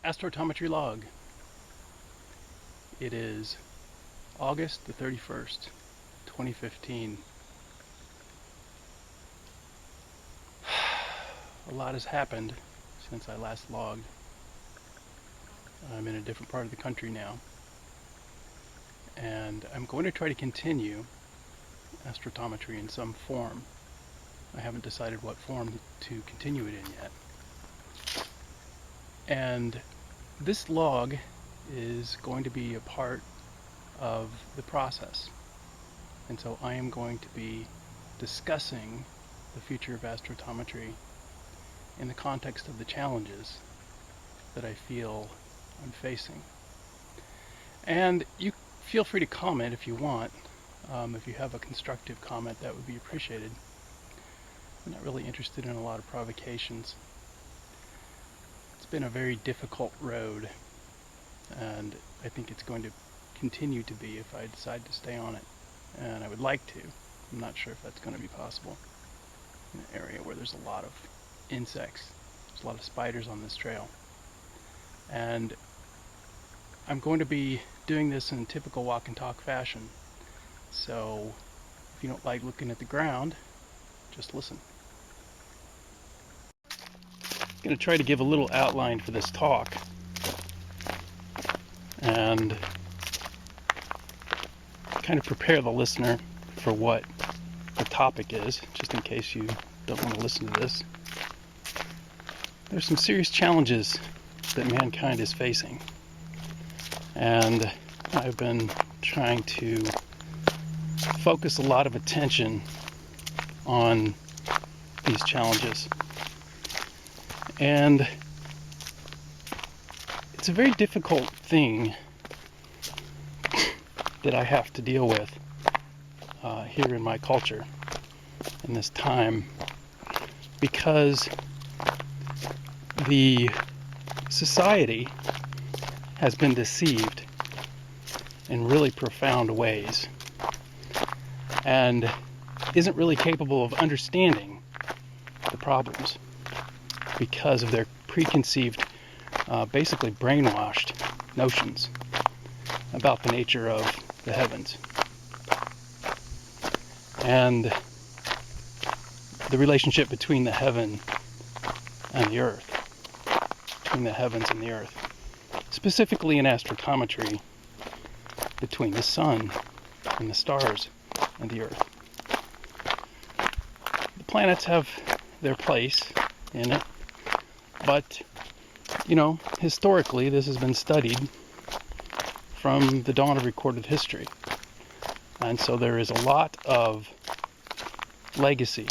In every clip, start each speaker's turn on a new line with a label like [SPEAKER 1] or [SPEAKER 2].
[SPEAKER 1] Astrotometry log. It is August the 31st, 2015. A lot has happened since I last logged. I'm in a different part of the country now, and I'm going to try to continue astrotometry in some form. I haven't decided what form to continue it in yet. And this log is going to be a part of the process. And so I am going to be discussing the future of astrotometry in the context of the challenges that I feel I'm facing. And you feel free to comment if you want. If you have a constructive comment, that would be appreciated. I'm not really interested in a lot of provocations. It's been a very difficult road, and I think it's going to continue to be if I decide to stay on it. And I would like to. I'm not sure if that's going to be possible in an area where there's a lot of insects. There's a lot of spiders on this trail. And I'm going to be doing this in typical walk and talk fashion. So if you don't like looking at the ground, just listen. I'm going to try to give a little outline for this talk and kind of prepare the listener for what the topic is, just in case you don't want to listen to this. There's some serious challenges that mankind is facing, and I've been trying to focus a lot of attention on these challenges. And it's a very difficult thing that I have to deal with here in my culture in this time, because the society has been deceived in really profound ways and isn't really capable of understanding the problems because of their preconceived, basically brainwashed notions about the nature of the heavens and the relationship between the heaven and the earth, between the heavens and the earth, specifically in astrotometry, between the sun and the stars and the earth. The planets have their place in it, but, you know, historically this has been studied from the dawn of recorded history. And so there is a lot of legacy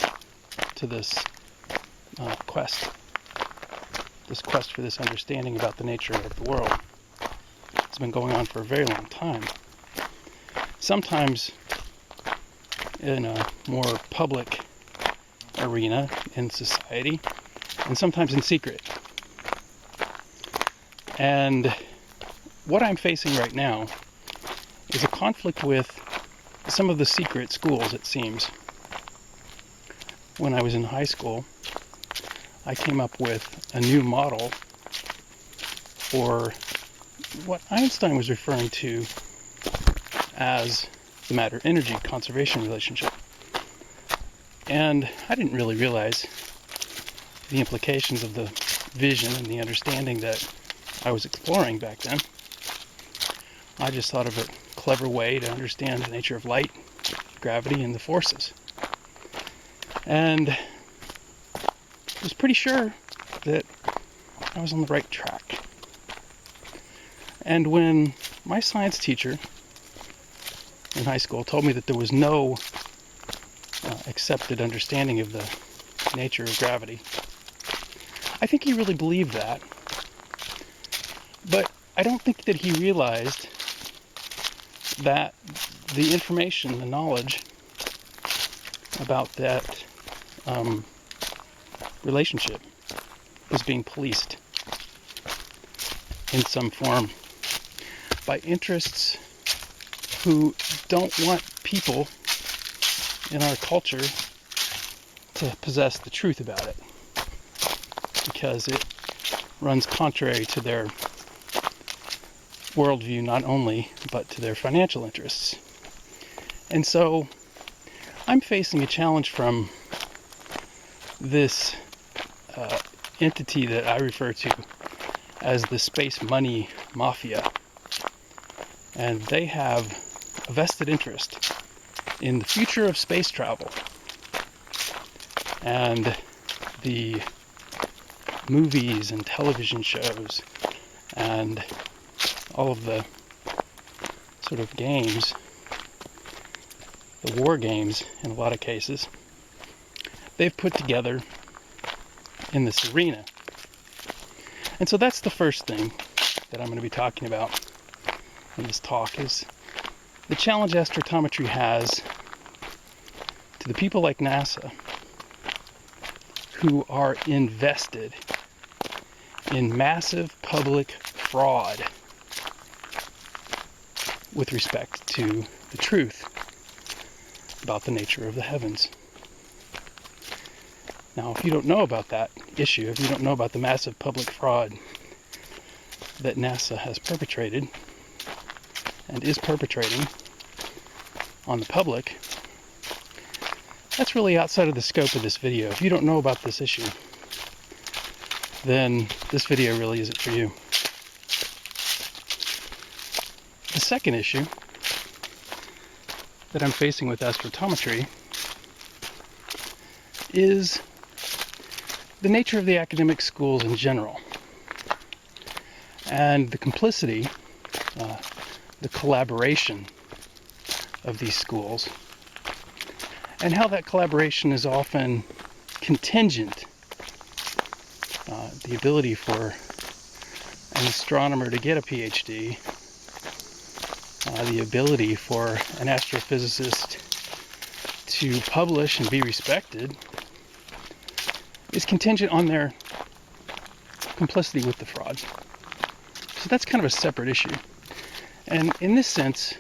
[SPEAKER 1] to this quest for this understanding about the nature of the world. It's been going on for a very long time. Sometimes in a more public arena in society, and sometimes in secret. And what I'm facing right now is a conflict with some of the secret schools, it seems. When I was in high school, I came up with a new model for what Einstein was referring to as the matter-energy conservation relationship. And I didn't really realize the implications of the vision and the understanding that I was exploring back then. I just thought of a clever way to understand the nature of light, gravity, and the forces. And I was pretty sure that I was on the right track. And when my science teacher in high school told me that there was no accepted understanding of the nature of gravity, I think he really believed that. But I don't think that he realized that the information, the knowledge about that relationship was being policed in some form by interests who don't want people in our culture to possess the truth about it, because it runs contrary to their worldview not only, but to their financial interests. And so I'm facing a challenge from this entity that I refer to as the space money mafia. And they have a vested interest in the future of space travel and the movies and television shows and all of the sort of games, the war games in a lot of cases, they've put together in this arena. And so that's the first thing that I'm going to be talking about in this talk, is the challenge astrotometry has to the people like NASA who are invested in massive public fraud with respect to the truth about the nature of the heavens. Now, if you don't know about that issue, if you don't know about the massive public fraud that NASA has perpetrated and is perpetrating on the public, that's really outside of the scope of this video. If you don't know about this issue, then this video really isn't for you. The second issue that I'm facing with astrotometry is the nature of the academic schools in general, and the complicity, the collaboration of these schools, and how that collaboration is often contingent. The ability for an astronomer to get a PhD, the ability for an astrophysicist to publish and be respected, is contingent on their complicity with the fraud. So that's kind of a separate issue. And in this sense,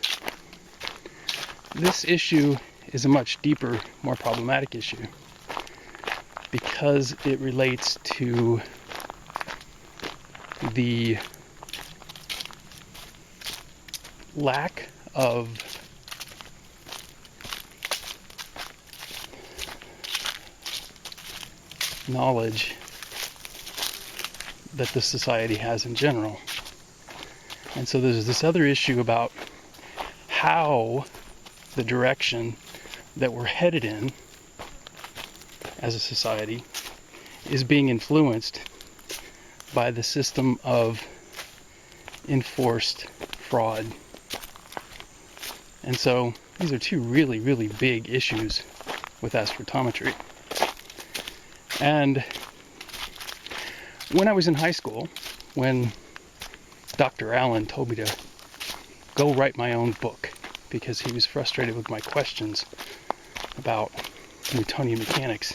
[SPEAKER 1] this issue is a much deeper, more problematic issue, because it relates to the lack of knowledge that the society has in general. And so there's this other issue about how the direction that we're headed in as a society is being influenced by the system of enforced fraud. And so these are two really, really big issues with astrotometry. And when I was in high school, when Dr. Allen told me to go write my own book because he was frustrated with my questions about Newtonian mechanics,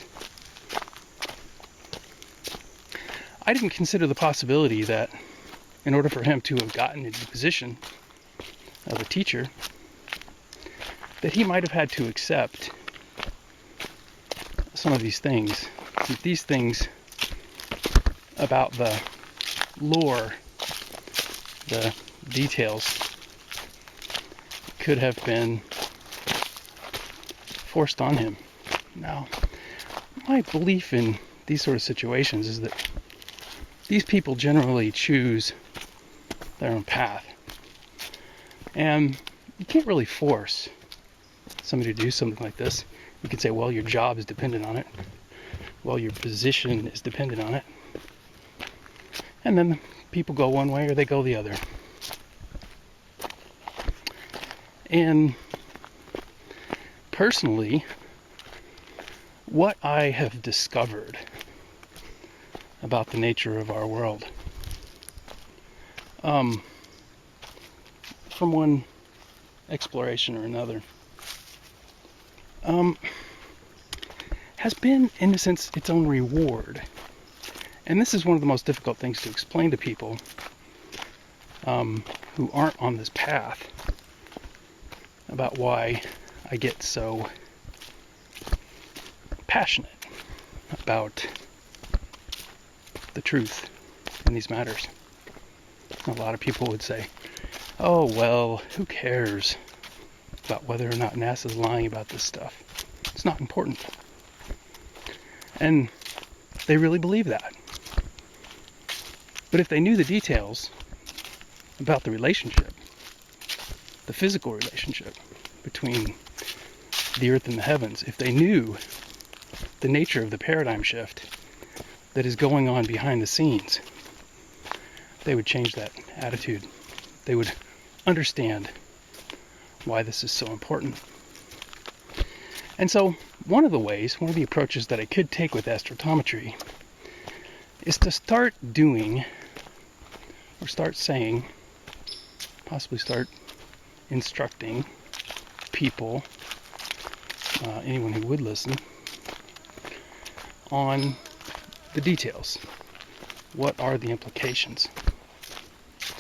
[SPEAKER 1] I didn't consider the possibility that in order for him to have gotten into the position of a teacher, that he might have had to accept some of these things. These things about the lore, the details, could have been forced on him. Now, my belief in these sort of situations is that these people generally choose their own path. And you can't really force somebody to do something like this. You could say, well, your job is dependent on it. Well, your position is dependent on it. And then people go one way or they go the other. And personally, what I have discovered about the nature of our world, from one exploration or another, has been, in a sense, its own reward. And this is one of the most difficult things to explain to people who aren't on this path, about why I get so passionate about the truth in these matters. A lot of people would say, oh, well, who cares about whether or not NASA's lying about this stuff? It's not important. And they really believe that. But if they knew the details about the relationship, the physical relationship between the earth and the heavens, if they knew the nature of the paradigm shift that is going on behind the scenes, they would change that attitude. They would understand why this is so important. And so one of the approaches that I could take with astrotometry is to start doing, or start saying, possibly start instructing people, anyone who would listen, on the details. What are the implications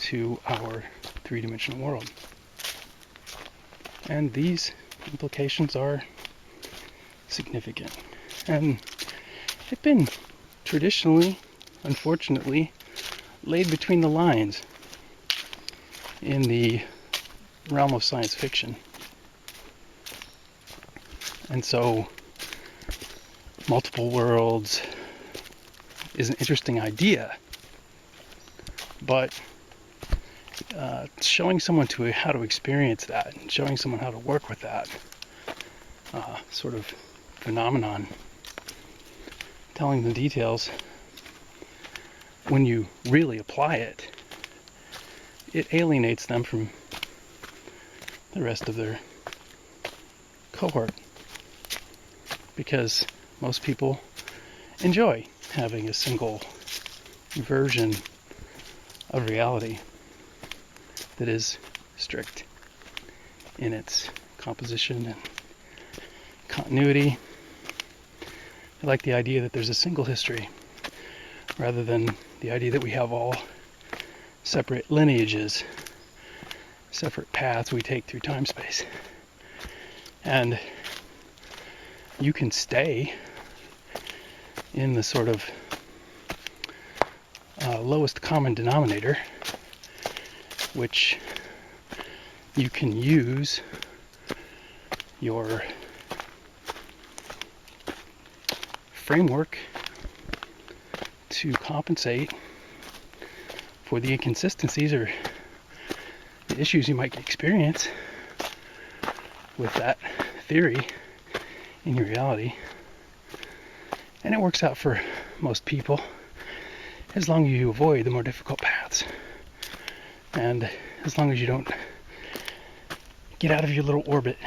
[SPEAKER 1] to our three-dimensional world? And these implications are significant. And they've been traditionally, unfortunately, laid between the lines in the realm of science fiction. And so, multiple worlds is an interesting idea, but showing someone how to experience that, and showing someone how to work with that sort of phenomenon, telling the details, when you really apply it, it alienates them from the rest of their cohort, because most people enjoy having a single version of reality that is strict in its composition and continuity. I like the idea that there's a single history, rather than the idea that we have all separate lineages, separate paths we take through time-space. And you can stay in the sort of lowest common denominator, which you can use your framework to compensate for the inconsistencies or the issues you might experience with that theory in your reality. And it works out for most people, as long as you avoid the more difficult paths, and as long as you don't get out of your little orbit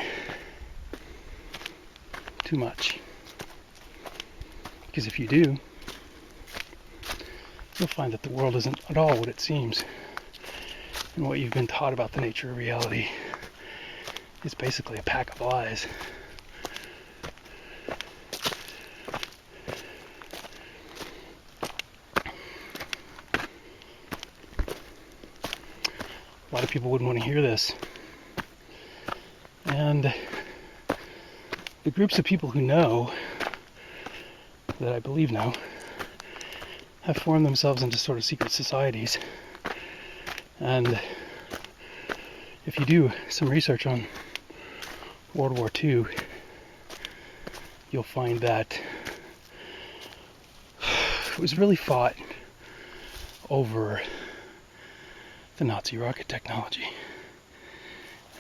[SPEAKER 1] too much. Because if you do, you'll find that the world isn't at all what it seems, and what you've been taught about the nature of reality is basically a pack of lies. A lot of people wouldn't want to hear this. And the groups of people who know, that I believe know, have formed themselves into sort of secret societies. And if you do some research on World War II, you'll find that it was really fought over the Nazi rocket technology.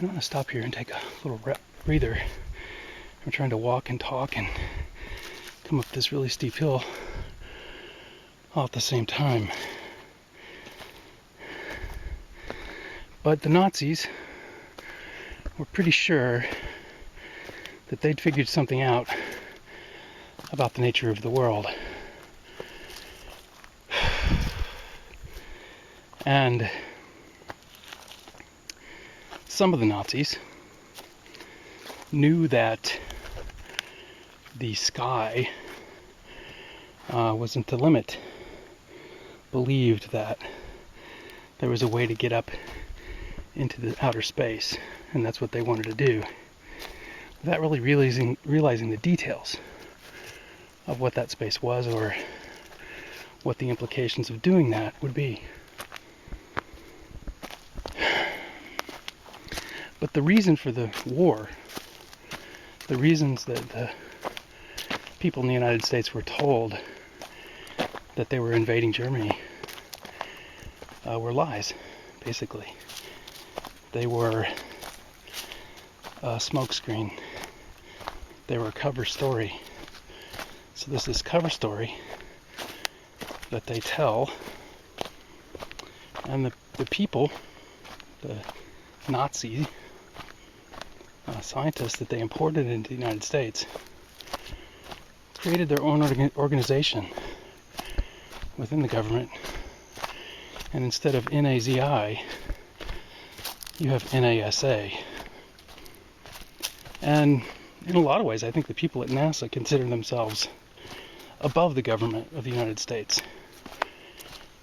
[SPEAKER 1] I want to stop here and take a little breather. I'm trying to walk and talk and come up this really steep hill all at the same time. But the Nazis were pretty sure that they'd figured something out about the nature of the world. And some of the Nazis knew that the sky wasn't the limit, believed that there was a way to get up into the outer space, and that's what they wanted to do, without really realizing the details of what that space was, or what the implications of doing that would be. But the reason for the war, the reasons that the people in the United States were told that they were invading Germany were lies, basically. They were a smokescreen. They were a cover story. So there's this cover story that they tell, and the people, the Nazi scientists that they imported into the United States, created their own organization within the government, and instead of NAZI, you have NASA. And in a lot of ways, I think the people at NASA consider themselves above the government of the United States,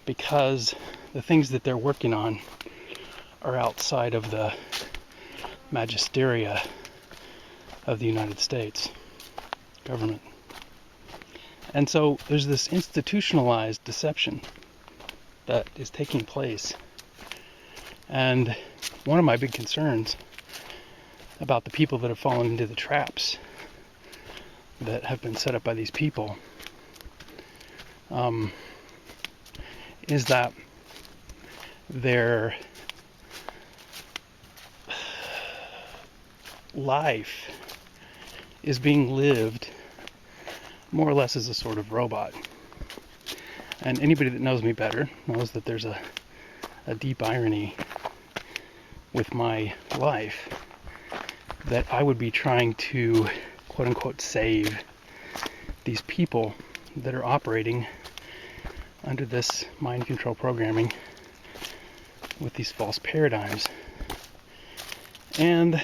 [SPEAKER 1] because the things that they're working on are outside of the magisteria of the United States government. And so there's this institutionalized deception that is taking place. And one of my big concerns about the people that have fallen into the traps that have been set up by these people is that their life is being lived more or less as a sort of robot. And anybody that knows me better knows that there's a deep irony with my life, that I would be trying to quote unquote save these people that are operating under this mind control programming with these false paradigms. And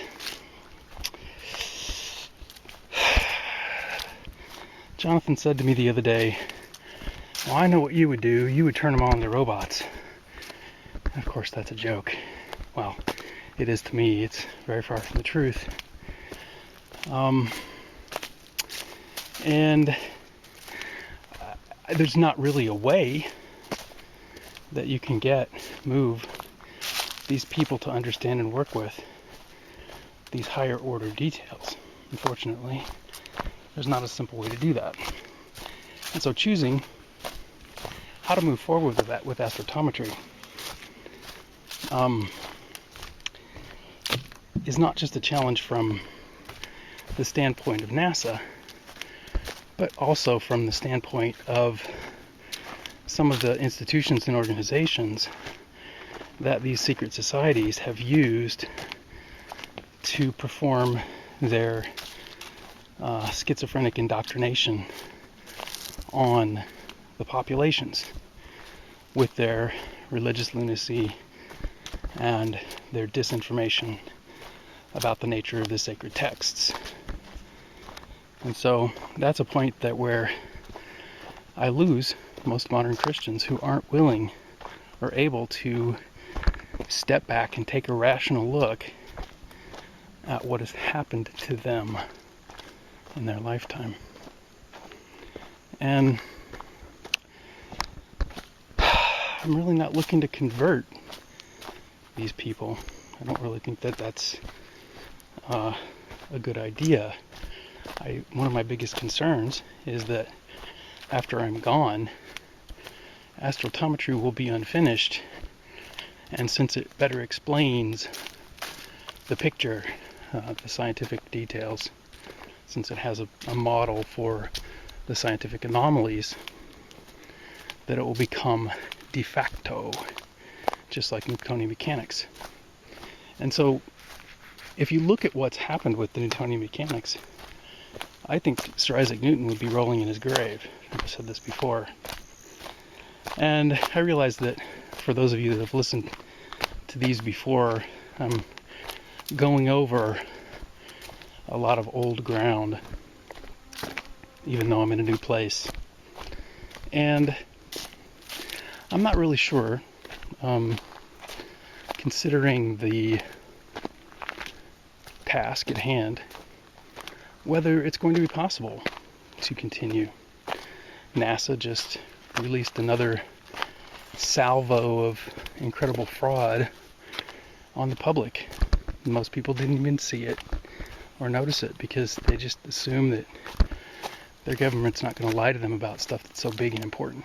[SPEAKER 1] Jonathan said to me the other day, well, I know what you would do. You would turn them on to robots. And of course, that's a joke. Well, it is to me. It's very far from the truth. And there's not really a way that you can move these people to understand and work with these higher order details. Unfortunately, there's not a simple way to do that. And so choosing how to move forward with that with astrotometry is not just a challenge from the standpoint of NASA, but also from the standpoint of some of the institutions and organizations that these secret societies have used to perform their schizophrenic indoctrination on the populations with their religious lunacy and their disinformation about the nature of the sacred texts. And so that's a point that where I lose most modern Christians who aren't willing or able to step back and take a rational look at what has happened to them in their lifetime. And I'm really not looking to convert these people. I don't really think that that's a good idea. One of my biggest concerns is that after I'm gone, astrotometry will be unfinished, and since it better explains the picture, the scientific details, since it has a model for the scientific anomalies, that it will become de facto, just like Newtonian mechanics. And so if you look at what's happened with the Newtonian mechanics, I think Sir Isaac Newton would be rolling in his grave. I've said this before. And I realize that for those of you that have listened to these before, I'm going over a lot of old ground, even though I'm in a new place. And I'm not really sure, considering the task at hand, whether it's going to be possible to continue. NASA just released another salvo of incredible fraud on the public. Most people didn't even see it or notice it because they just assume that their government's not going to lie to them about stuff that's so big and important.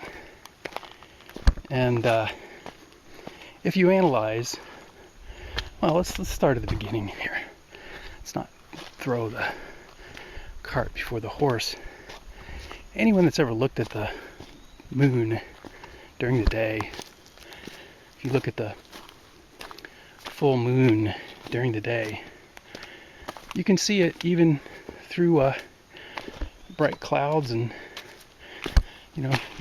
[SPEAKER 1] And if you analyze, well, let's start at the beginning here. Let's not throw the cart before the horse. Anyone that's ever looked at the moon during the day, if you look at the full moon during the day, you can see it even through bright clouds and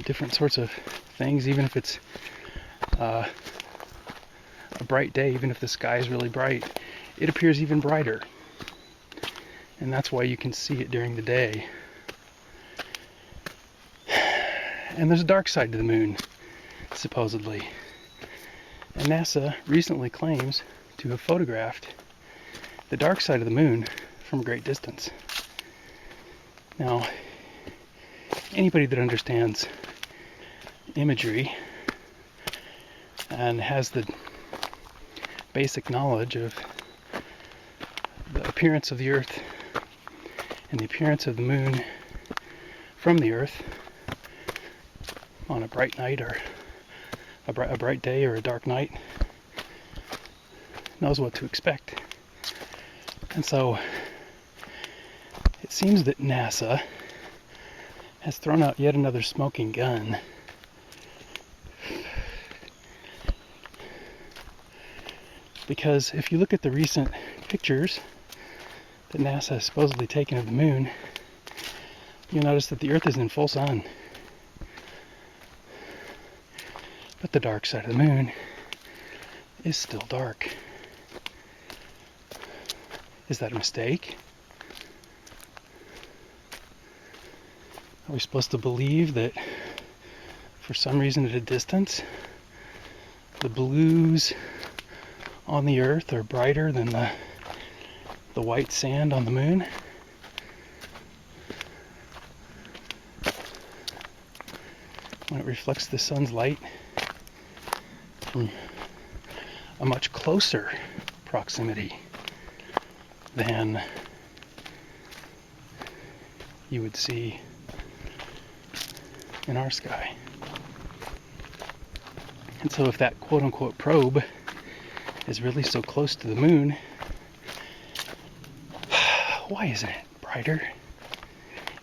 [SPEAKER 1] different sorts of things. Even if it's a bright day, even if the sky is really bright, it appears even brighter. And that's why you can see it during the day. And there's a dark side to the moon, supposedly. And NASA recently claims to have photographed the dark side of the moon from a great distance. Now, anybody that understands imagery and has the basic knowledge of the appearance of the Earth and the appearance of the moon from the Earth on a bright night or a bright day or a dark night knows what to expect. And so it seems that NASA has thrown out yet another smoking gun. Because if you look at the recent pictures that NASA has supposedly taken of the moon, you'll notice that the Earth is in full sun. But the dark side of the moon is still dark. Is that a mistake? Are we supposed to believe that for some reason at a distance the blues on the Earth are brighter than the white sand on the moon? When it reflects the sun's light from a much closer proximity than you would see in our sky. And so if that quote-unquote probe is really so close to the moon, why isn't it brighter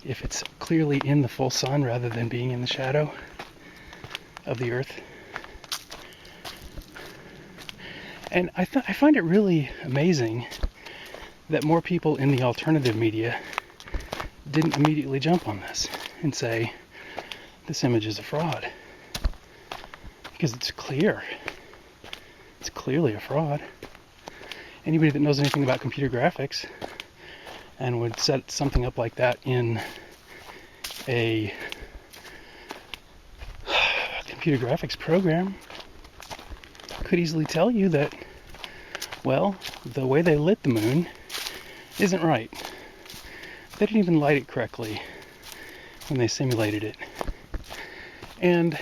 [SPEAKER 1] if it's clearly in the full sun rather than being in the shadow of the Earth? And I find it really amazing that more people in the alternative media didn't immediately jump on this and say, this image is a fraud. Because it's clear. It's clearly a fraud. Anybody that knows anything about computer graphics and would set something up like that in a computer graphics program could easily tell you that, well, the way they lit the moon isn't right. They didn't even light it correctly when they simulated it. And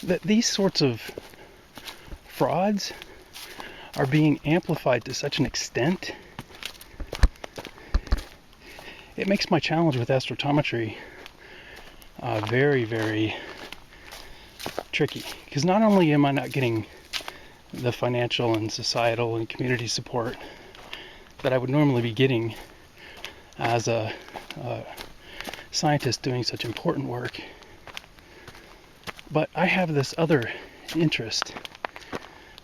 [SPEAKER 1] that these sorts of frauds are being amplified to such an extent, it makes my challenge with astrotometry very, very tricky. Because not only am I not getting the financial and societal and community support that I would normally be getting as a scientist doing such important work, but I have this other interest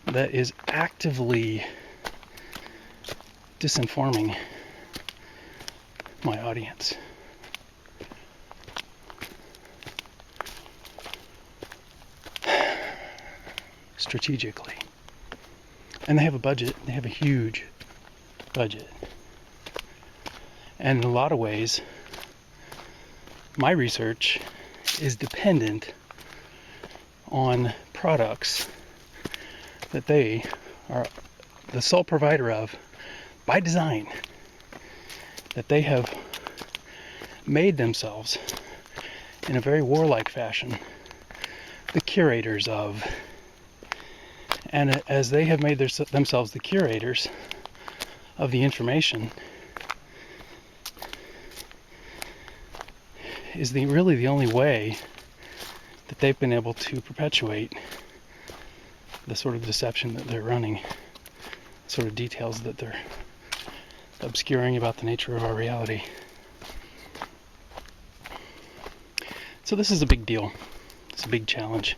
[SPEAKER 1] that is actively disinforming my audience. Strategically. And they have a budget. They have a huge budget. And in a lot of ways, my research is dependent on products that they are the sole provider of by design, that they have made themselves in a very warlike fashion, the curators of. And as they have made themselves the curators of the information, is really the only way that they've been able to perpetuate the sort of deception that they're running, sort of details that they're obscuring about the nature of our reality. So this is a big deal. It's a big challenge.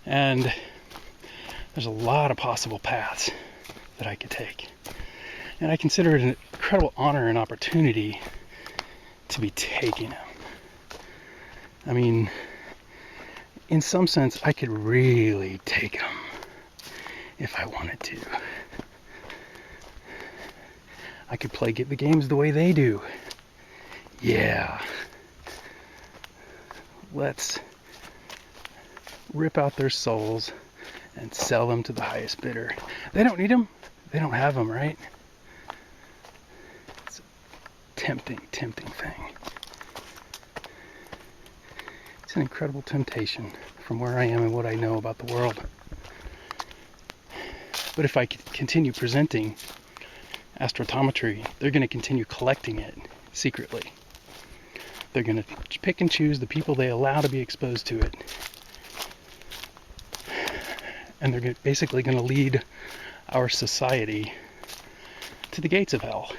[SPEAKER 1] And there's a lot of possible paths that I could take. And I consider it an incredible honor and opportunity to be taking them. I mean, in some sense, I could really take them if I wanted to. I could play the games the way they do. Yeah. Let's rip out their souls and sell them to the highest bidder. They don't need them. They don't have them, right? It's a tempting thing. It's an incredible temptation from where I am and what I know about the world. But if I continue presenting astrotometry, they're going to continue collecting it secretly. They're going to pick and choose the people they allow to be exposed to it. And they're basically going to lead our society to the gates of hell.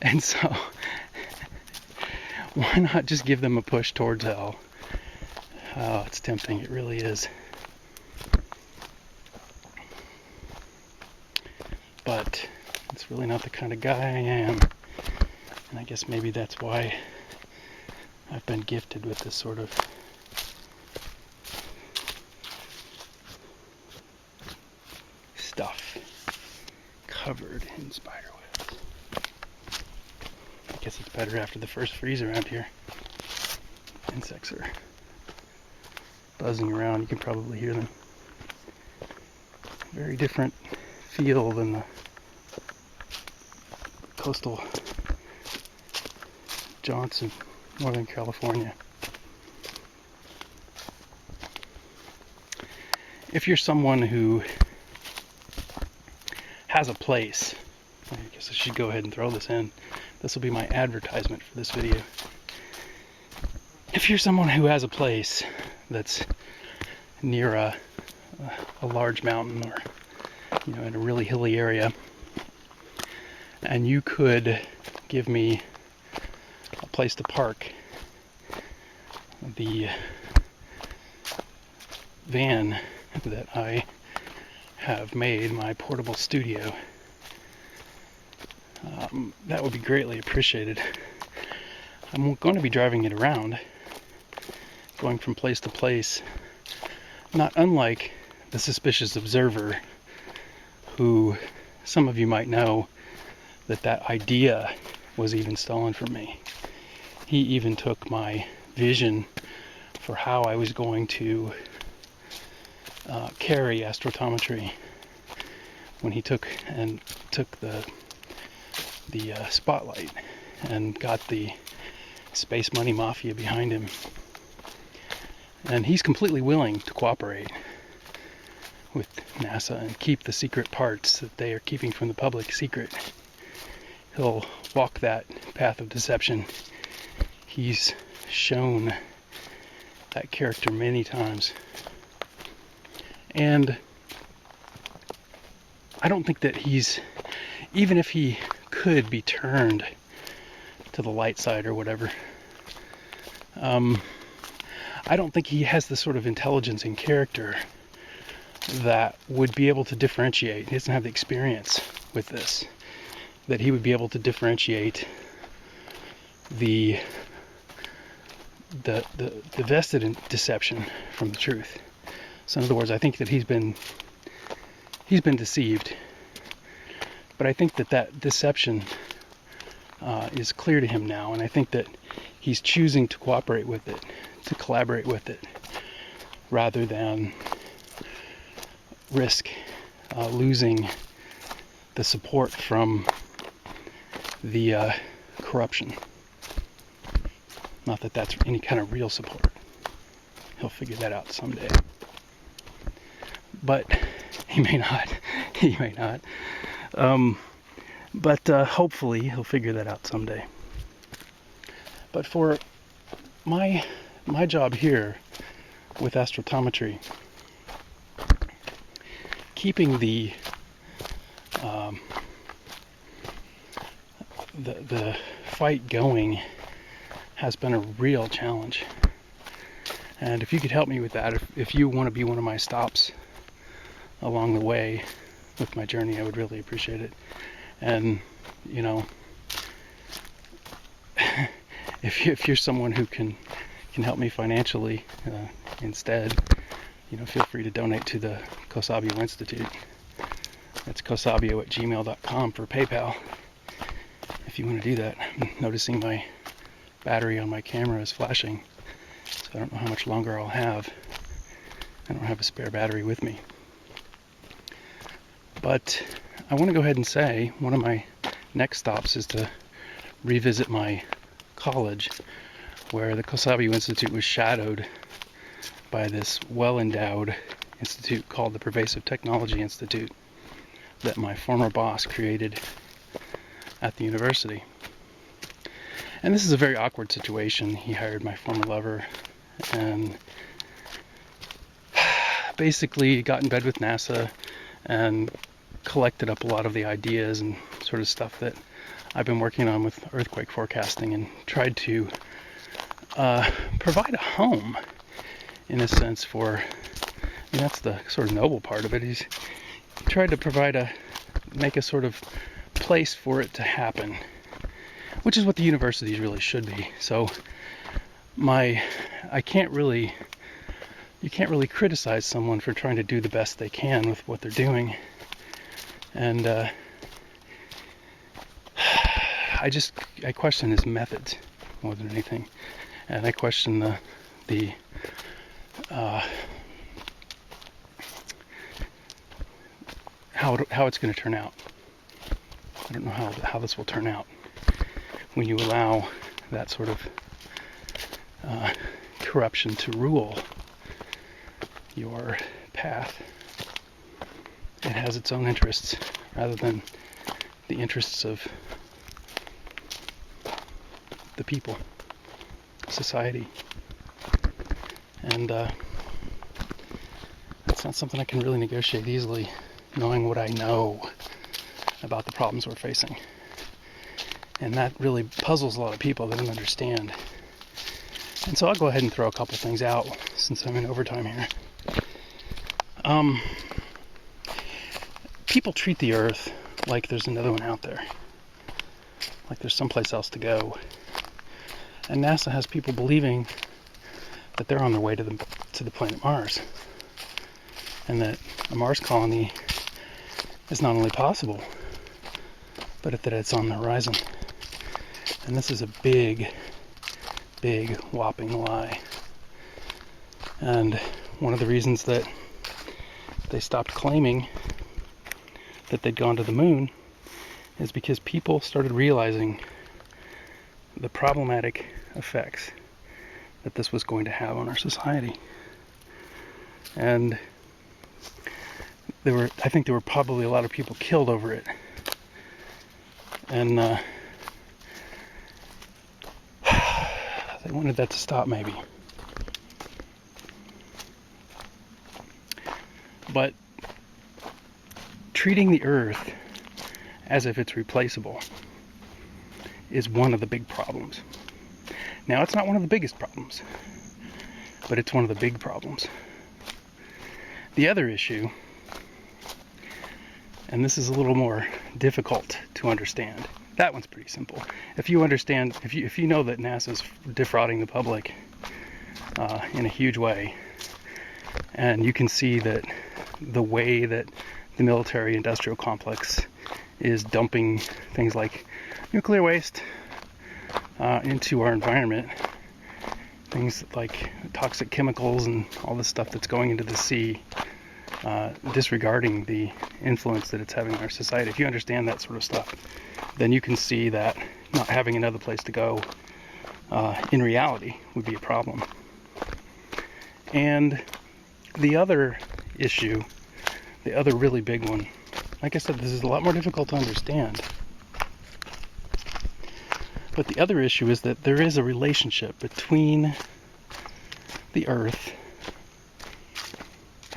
[SPEAKER 1] And so, why not just give them a push towards hell? Oh, it's tempting. It really is. But it's really not the kind of guy I am. And I guess maybe that's why I've been gifted with this sort of stuff covered in spider webs. I guess it's better after the first freeze around here. Insects are buzzing around. You can probably hear them. Very different feel than the coastal jaunts in Northern California. If you're someone who has a place, I guess I should go ahead and throw this in. This will be my advertisement for this video. If you're someone who has a place that's near a large mountain, or in a really hilly area, and you could give me a place to park the van that I have made, my portable studio, that would be greatly appreciated. I'm going to be driving it around, going from place to place, not unlike the suspicious observer, who some of you might know that idea was even stolen from me. He even took my vision for how I was going to carry astrotometry when he took the spotlight and got the space money mafia behind him. And he's completely willing to cooperate with NASA and keep the secret parts that they are keeping from the public secret. He'll walk that path of deception. He's shown that character many times. And I don't think that even if he could be turned to the light side or whatever, I don't think he has the sort of intelligence and character that would be able to differentiate. He doesn't have the experience with this, that he would be able to differentiate the vested in deception from the truth. So in other words, I think that he's been deceived, but I think that deception is clear to him now, and I think that he's choosing to cooperate with it, to collaborate with it, rather than risk losing the support from the corruption. Not that that's any kind of real support. He'll figure that out someday. But he may not. He may not. But hopefully he'll figure that out someday. But for my job here with astrotometry, keeping the fight going has been a real challenge. And if you could help me with that, if you want to be one of my stops along the way with my journey, I would really appreciate it. And you know, if you're someone who can help me financially instead, you know, feel free to donate to the Causality Institute. That's causality@gmail.com for PayPal. If you want to do that. I'm noticing my battery on my camera is flashing, so I don't know how much longer I'll have. I don't have a spare battery with me. But I want to go ahead and say one of my next stops is to revisit my college, where the Causality Institute was shadowed by this well-endowed institute called the Pervasive Technology Institute that my former boss created at the university. And this is a very awkward situation. He hired my former lover and basically got in bed with NASA and collected up a lot of the ideas and sort of stuff that I've been working on with earthquake forecasting, and tried to provide a home, in a sense, for, I mean, that's the sort of noble part of it. He's tried to make a sort of place for it to happen, which is what the universities really should be. So you can't really criticize someone for trying to do the best they can with what they're doing. And I question his methods more than anything, and I question how it's going to turn out. I don't know how this will turn out when you allow that sort of corruption to rule your path. It has its own interests rather than the interests of the people, society. And that's not something I can really negotiate easily, knowing what I know about the problems we're facing. And that really puzzles a lot of people that don't understand. And so I'll go ahead and throw a couple things out since I'm in overtime here. People treat the Earth like there's another one out there, like there's someplace else to go. And NASA has people believing that they're on their way to the planet Mars, and that a Mars colony is not only possible, but that it's on the horizon. And this is a big, big, whopping lie. And one of the reasons that they stopped claiming that they'd gone to the moon is because people started realizing the problematic effects that this was going to have on our society. And I think there were probably a lot of people killed over it. And they wanted that to stop, maybe. But treating the Earth as if it's replaceable is one of the big problems. Now, it's not one of the biggest problems, but it's one of the big problems. The other issue, and this is a little more difficult to understand. That one's pretty simple. If you understand, if you know that NASA's defrauding the public in a huge way, and you can see that the way that the military-industrial complex is dumping things like nuclear waste into our environment, things like toxic chemicals and all the stuff that's going into the sea, disregarding the influence that it's having on our society. If you understand that sort of stuff, then you can see that not having another place to go in reality would be a problem. And the other issue, the other really big one, like I said, this is a lot more difficult to understand. But the other issue is that there is a relationship between the Earth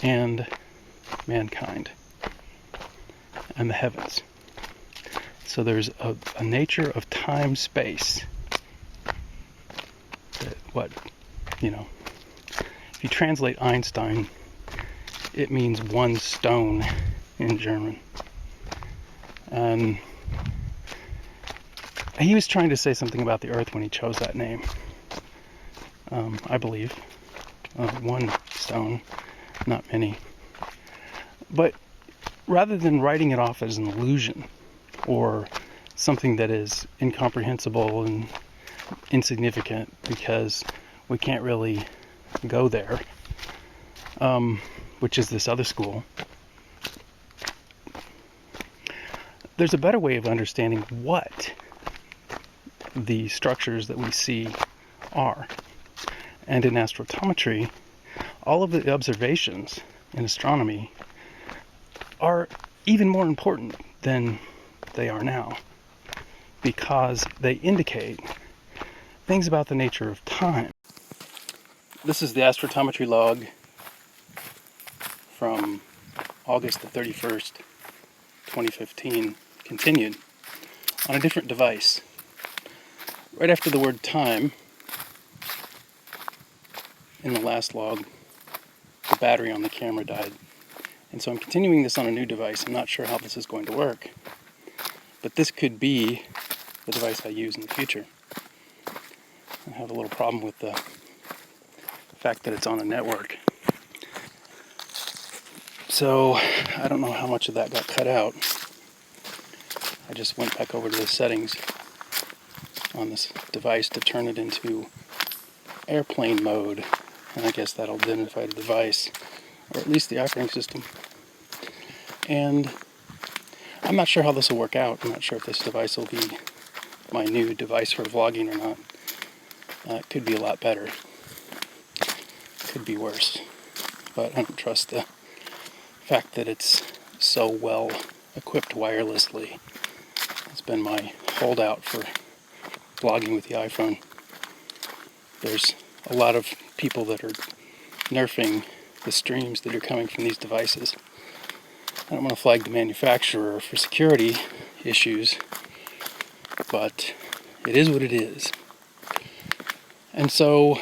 [SPEAKER 1] and mankind and the heavens. So there's a nature of time-space that if you translate Einstein, it means one stone in German. And he was trying to say something about the Earth when he chose that name, I believe. One stone, not many. But rather than writing it off as an illusion or something that is incomprehensible and insignificant because we can't really go there, which is this other school, there's a better way of understanding what the structures that we see are. And in astrotometry, all of the observations in astronomy are even more important than they are now, because they indicate things about the nature of time. This is the astrotometry log from August the 31st, 2015, continued on a different device. Right after the word time, in the last log, the battery on the camera died. And so I'm continuing this on a new device. I'm not sure how this is going to work, but this could be the device I use in the future. I have a little problem with the fact that it's on a network. So I don't know how much of that got cut out. I just went back over to the settings on this device to turn it into airplane mode, and I guess that'll identify the device, or at least the operating system. And I'm not sure how this will work out. I'm not sure if this device will be my new device for vlogging or not. It could be a lot better. Could be worse. But I don't trust the fact that it's so well equipped wirelessly. It's been my holdout for vlogging with the iPhone. There's a lot of people that are nerfing the streams that are coming from these devices. I don't want to flag the manufacturer for security issues, but it is what it is. And so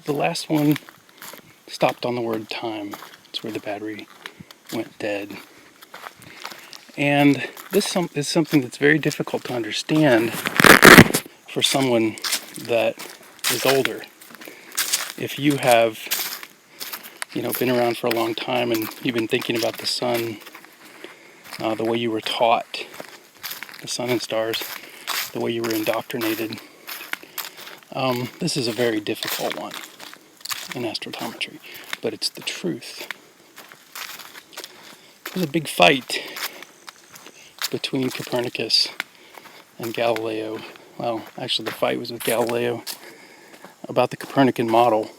[SPEAKER 1] the last one stopped on the word time. It's where the battery went dead. And this is something that's very difficult to understand for someone that is older. If you have, been around for a long time and you've been thinking about the sun, the way you were taught, the sun and stars, the way you were indoctrinated, this is a very difficult one in astrotometry, but it's the truth. There's a big fight between Copernicus and Galileo. Well, actually the fight was with Galileo about the Copernican model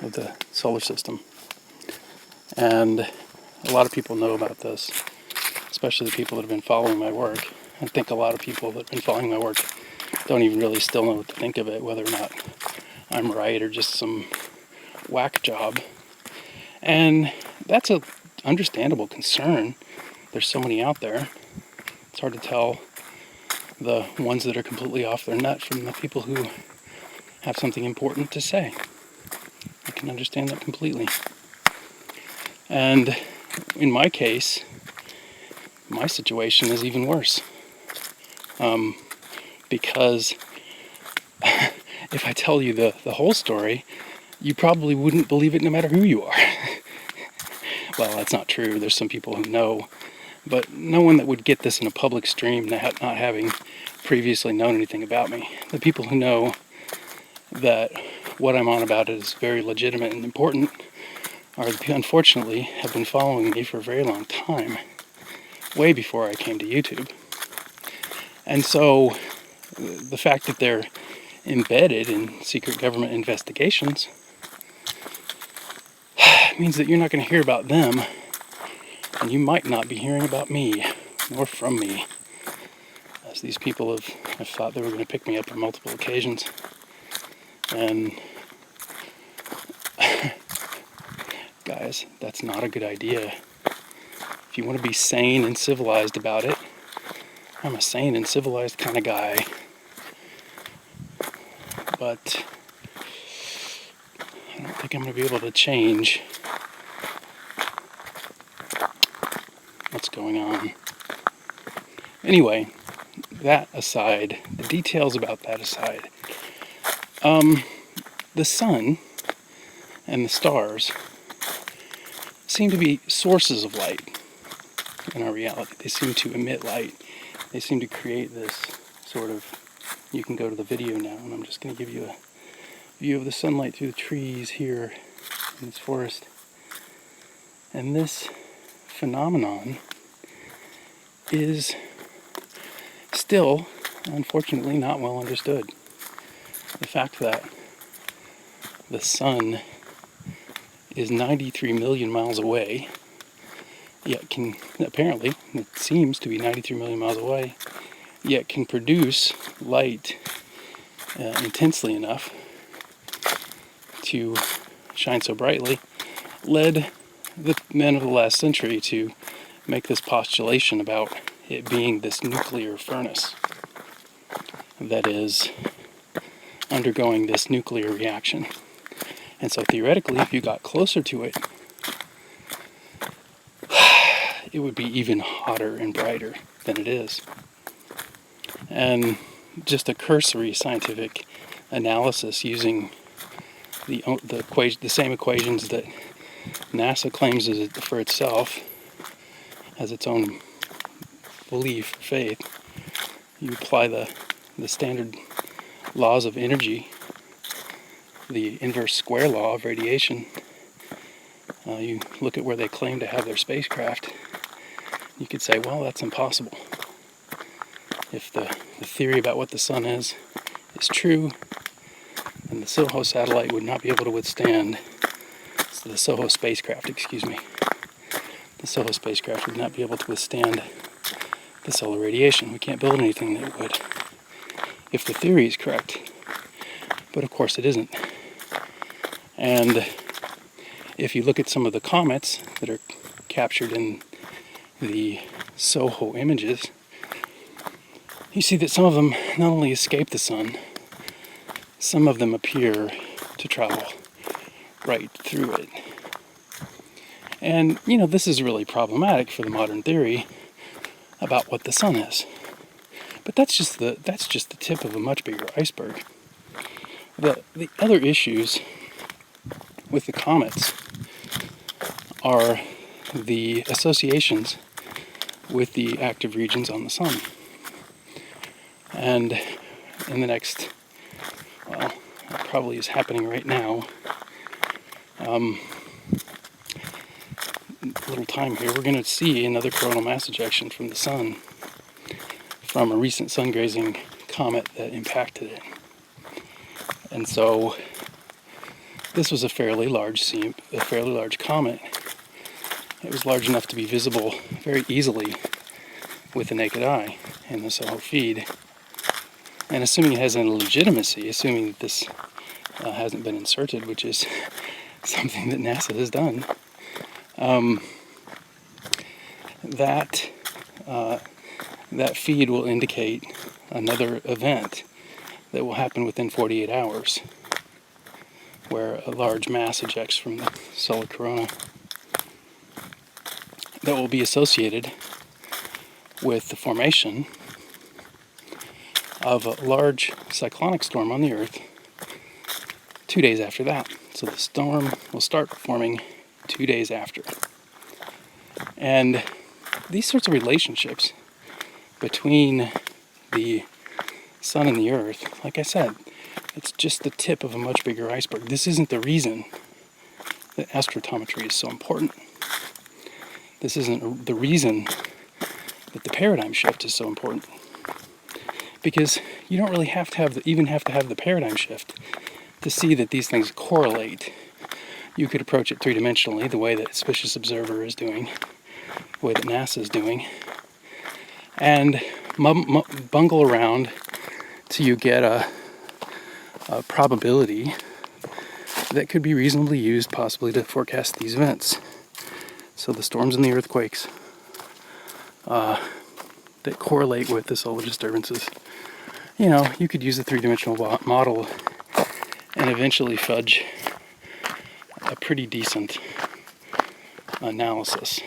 [SPEAKER 1] of the solar system. And a lot of people know about this, especially the people that have been following my work. I think a lot of people that have been following my work don't even really still know what to think of it, whether or not I'm right or just some whack job. And that's a understandable concern. There's so many out there. It's hard to tell the ones that are completely off their nut from the people who have something important to say. I can understand that completely. And in my case, my situation is even worse. Because if I tell you the whole story, you probably wouldn't believe it no matter who you are. Well, that's not true. There's some people who know, but no one that would get this in a public stream, not having previously known anything about me. The people who know that what I'm on about is very legitimate and important are, unfortunately, have been following me for a very long time, way before I came to YouTube. And so the fact that they're embedded in secret government investigations means that you're not going to hear about them, and you might not be hearing about me, nor from me, as these people have thought they were going to pick me up on multiple occasions. And guys, that's not a good idea. If you want to be sane and civilized about it, I'm a sane and civilized kind of guy. But I don't think I'm going to be able to change what's going on. Anyway, that aside, the details about that aside, the sun and the stars seem to be sources of light in our reality. They seem to emit light. They seem to create this sort of, you can go to the video now, and I'm just going to give you a view of the sunlight through the trees here in this forest. And this phenomenon is still, unfortunately, not well understood. The fact that the sun is 93 million miles away, yet can, apparently, it seems to be 93 million miles away, yet can produce light intensely enough to shine so brightly, led the men of the last century to make this postulation about it being this nuclear furnace that is undergoing this nuclear reaction. And so theoretically, if you got closer to it, it would be even hotter and brighter than it is. And just a cursory scientific analysis using the same equations that NASA claims for itself as its own belief or faith. You apply the standard laws of energy, the inverse square law of radiation. You look at where they claim to have their spacecraft. You could say, well, that's impossible. If the theory about what the sun is true, then the SOHO satellite would not be able to withstand, the SOHO spacecraft, the SOHO spacecraft would not be able to withstand the solar radiation. We can't build anything that would, if the theory is correct. But of course it isn't. And if you look at some of the comets that are captured in the SOHO images, you see that some of them not only escape the sun, some of them appear to travel right through it. And, this is really problematic for the modern theory about what the sun is. But that's just the tip of a much bigger iceberg. The other issues with the comets are the associations with the active regions on the sun. And in the next, well, it probably is happening right now, little time here, we're going to see another coronal mass ejection from the sun from a recent sun-grazing comet that impacted it. And so this was a fairly large comet. It was large enough to be visible very easily with the naked eye in the SOHO feed. And assuming it has any legitimacy, assuming that this hasn't been inserted, which is something that NASA has done, that feed will indicate another event that will happen within 48 hours, where a large mass ejects from the solar corona that will be associated with the formation of a large cyclonic storm on the Earth 2 days after that. So the storm will start forming 2 days after. And these sorts of relationships between the sun and the Earth, like I said, it's just the tip of a much bigger iceberg. This isn't the reason that astrotometry is so important. This isn't the reason that the paradigm shift is so important. because you don't really have to have even have to have the paradigm shift to see that these things correlate. You could approach it three-dimensionally, the way that Suspicious Observer is doing, the way that NASA is doing, and bungle around till you get a probability that could be reasonably used possibly to forecast these events. So the storms and the earthquakes that correlate with the solar disturbances. You know, you could use a three-dimensional model and eventually fudge a pretty decent analysis.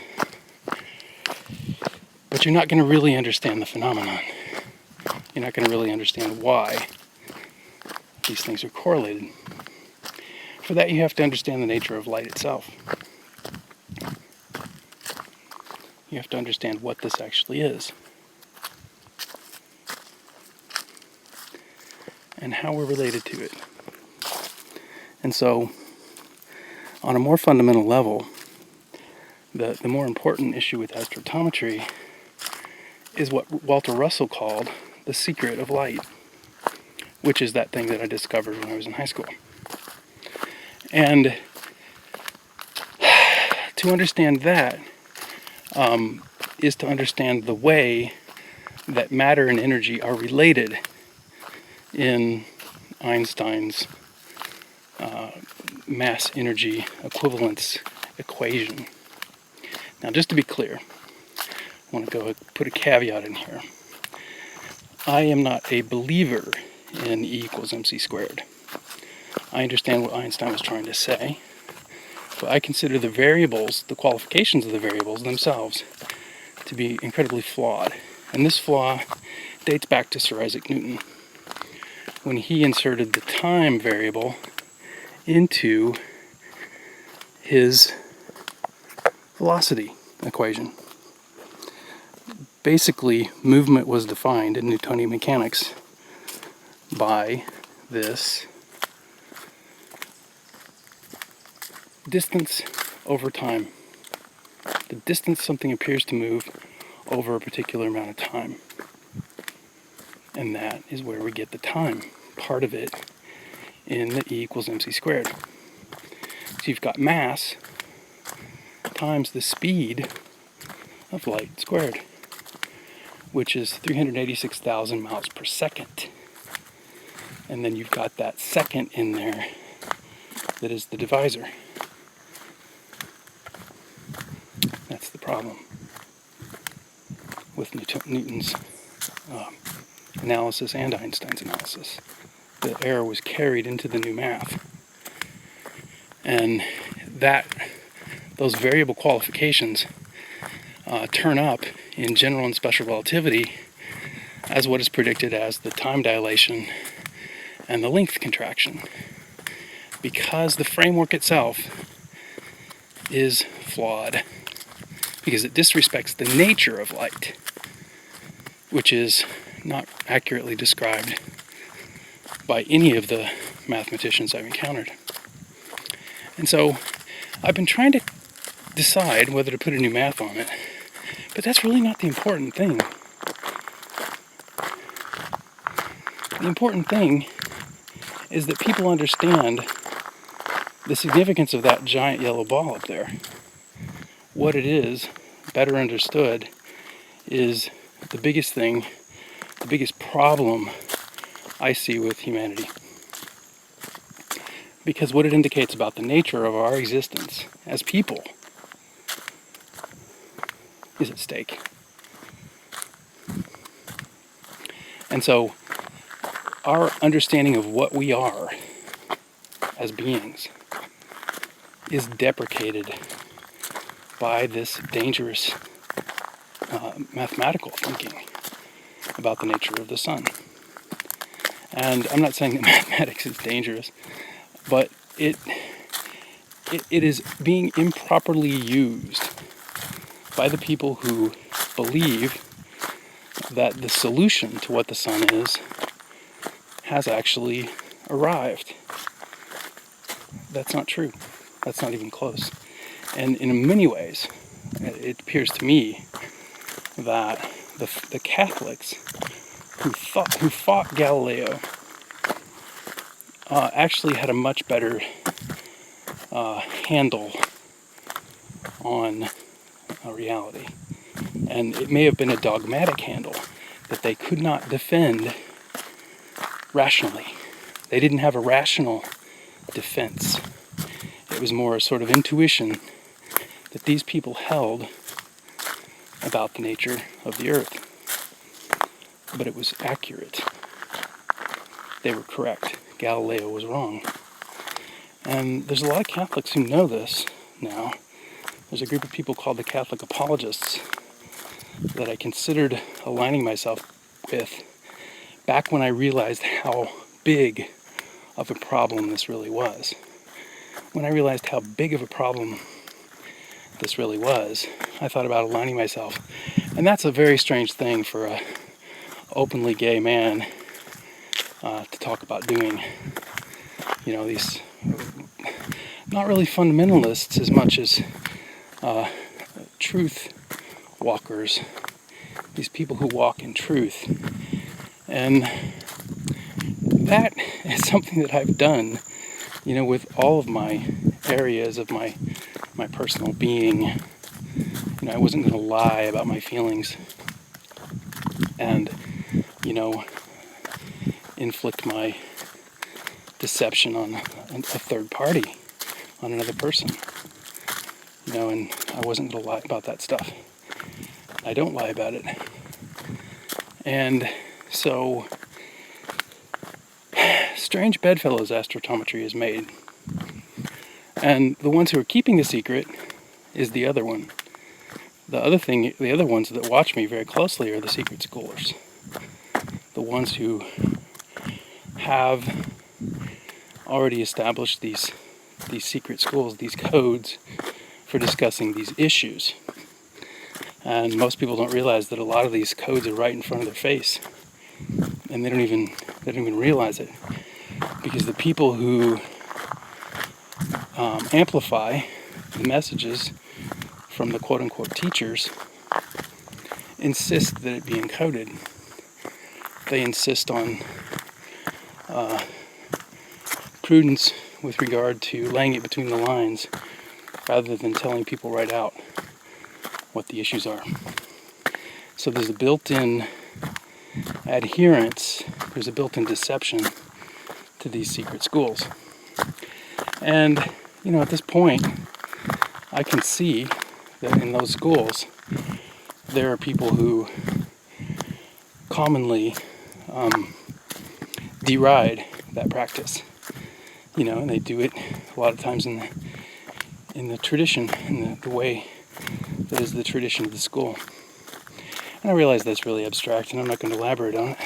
[SPEAKER 1] But you're not going to really understand the phenomenon. You're not going to really understand why these things are correlated. For that, you have to understand the nature of light itself. You have to understand what this actually is, and how we're related to it. And so, on a more fundamental level, the more important issue with astrotometry is what Walter Russell called the secret of light, which is that thing that I discovered when I was in high school. And to understand that is to understand the way that matter and energy are related in Einstein's mass-energy equivalence equation. Now, just to be clear, I want to go put a caveat in here. I am not a believer in E equals mc squared. I understand what Einstein was trying to say, but I consider the variables, the qualifications of the variables themselves, to be incredibly flawed. And this flaw dates back to Sir Isaac Newton, when he inserted the time variable into his velocity equation. Basically, movement was defined in Newtonian mechanics by this distance over time. The distance something appears to move over a particular amount of time. And that is where we get the time part of it in the E equals mc squared. So you've got mass times the speed of light squared, which is 386,000 miles per second. And then you've got that second in there that is the divisor. That's the problem with Newton's analysis and Einstein's analysis. The error was carried into the new math. And those variable qualifications turn up in general and special relativity as what is predicted as the time dilation and the length contraction, because the framework itself is flawed, because it disrespects the nature of light, which is not accurately described by any of the mathematicians I've encountered. And so I've been trying to decide whether to put a new math on it, but that's really not the important thing. The important thing is that people understand the significance of that giant yellow ball up there. What it is, better understood, is the biggest thing, the biggest problem I see with humanity. Because what it indicates about the nature of our existence as people is at stake. And so our understanding of what we are as beings is deprecated by this dangerous mathematical thinking about the nature of the sun. And I'm not saying that mathematics is dangerous, but it is being improperly used by the people who believe that the solution to what the sun is has actually arrived. That's not true. That's not even close. And in many ways, it appears to me that the Catholics who fought Galileo actually had a much better handle on reality. And it may have been a dogmatic handle that they could not defend rationally. They didn't have a rational defense. It was more a sort of intuition that these people held about the nature of the earth. But it was accurate. They were correct. Galileo was wrong. And there's a lot of Catholics who know this now. There's a group of people called the Catholic Apologists that I considered aligning myself with back when I realized how big of a problem this really was. When I realized how big of a problem this really was, I thought about aligning myself. And that's a very strange thing for a openly gay man to talk about doing. You know, these not really fundamentalists as much as truth walkers, these people who walk in truth. And that is something that I've done, you know, with all of my areas of my personal being. You know, I wasn't going to lie about my feelings and, you know, inflict my deception on a third party, on another person. You know, and I wasn't going to lie about that stuff. I don't lie about it. And so, strange bedfellows astrotometry is made. And the ones who are keeping the secret is the other one. The other ones that watch me very closely are the secret schoolers. The ones who have already established these secret schools, these codes for discussing these issues. And most people don't realize that a lot of these codes are right in front of their face. And they don't even realize it. Because the people who amplify the messages from the quote-unquote teachers insist that it be encoded. They insist on prudence with regard to laying it between the lines rather than telling people right out what the issues are. So there's a built-in adherence, there's a built-in deception to these secret schools. And, you know, at this point, I can see that in those schools, there are people who commonly deride that practice. You know, and they do it a lot of times in the tradition, in the way that is the tradition of the school. And I realize that's really abstract, and I'm not going to elaborate on it.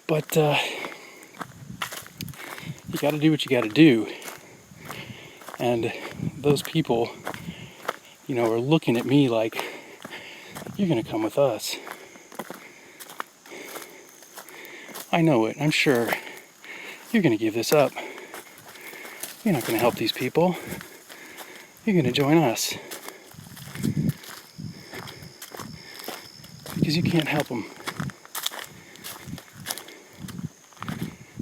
[SPEAKER 1] But you got to do what you got to do. And those people, you know, are looking at me like, you're going to come with us. I know it, I'm sure. You're going to give this up. You're not going to help these people. You're going to join us. Because you can't help them.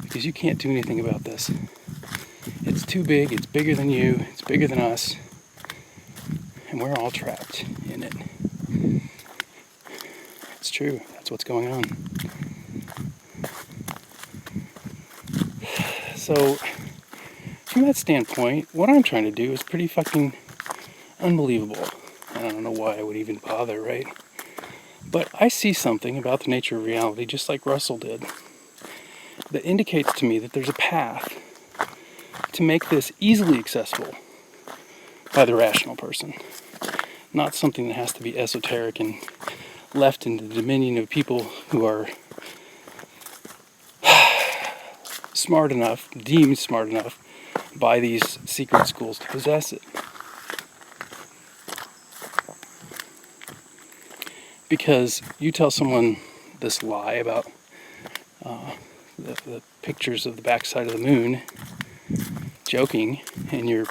[SPEAKER 1] Because you can't do anything about this. It's too big, it's bigger than you, it's bigger than us. And we're all trapped in it. It's true, that's what's going on. So, from that standpoint, what I'm trying to do is pretty fucking unbelievable. And I don't know why I would even bother, right? But I see something about the nature of reality, just like Russell did, that indicates to me that there's a path to make this easily accessible by the rational person. Not something that has to be esoteric and left in the dominion of people who are smart enough, deemed smart enough, by these secret schools to possess it. Because you tell someone this lie about the pictures of the backside of the moon, joking in your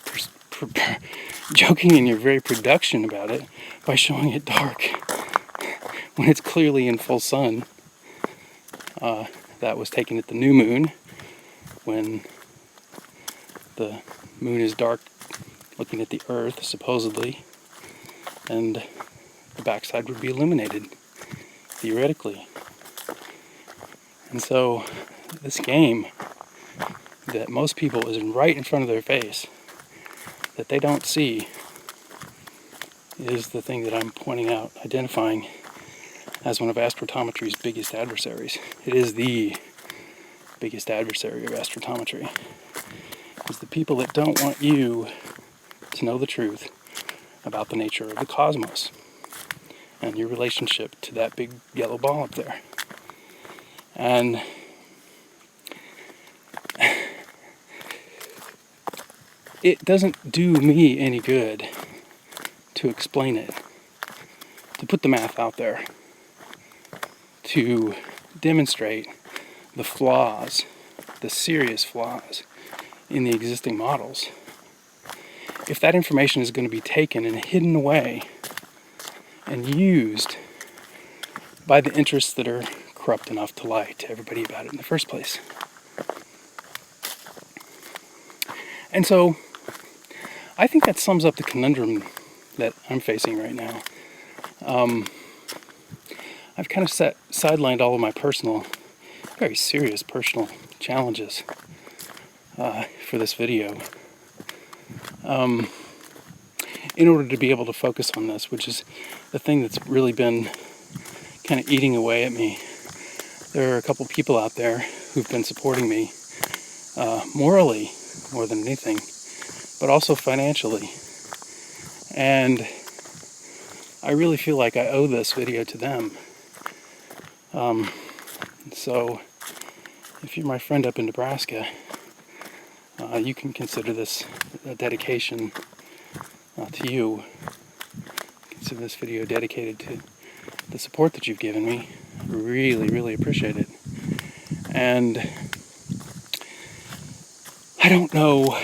[SPEAKER 1] very production about it by showing it dark when it's clearly in full sun. that was taken at the new moon, when the moon is dark looking at the Earth, supposedly, and the backside would be illuminated, theoretically. And so this game that most people is right in front of their face, that they don't see, is the thing that I'm pointing out, identifying as one of astrotometry's biggest adversaries. It is the biggest adversary of astrotometry. It's the people that don't want you to know the truth about the nature of the cosmos and your relationship to that big yellow ball up there. And it doesn't do me any good to explain it, to put the math out there, to demonstrate the flaws, the serious flaws in the existing models. If that information is going to be taken and hidden away and used by the interests that are corrupt enough to lie to everybody about it in the first place. And so I think that sums up the conundrum that I'm facing right now. I've kind of sidelined all of my very serious personal challenges for this video in order to be able to focus on this, which is the thing that's really been kind of eating away at me. There are a couple people out there who've been supporting me morally more than anything, but also financially. And I really feel like I owe this video to them. So if you're my friend up in Nebraska, you can consider this a dedication to you. Consider this video dedicated to the support that you've given me. I really, really appreciate it. And I don't know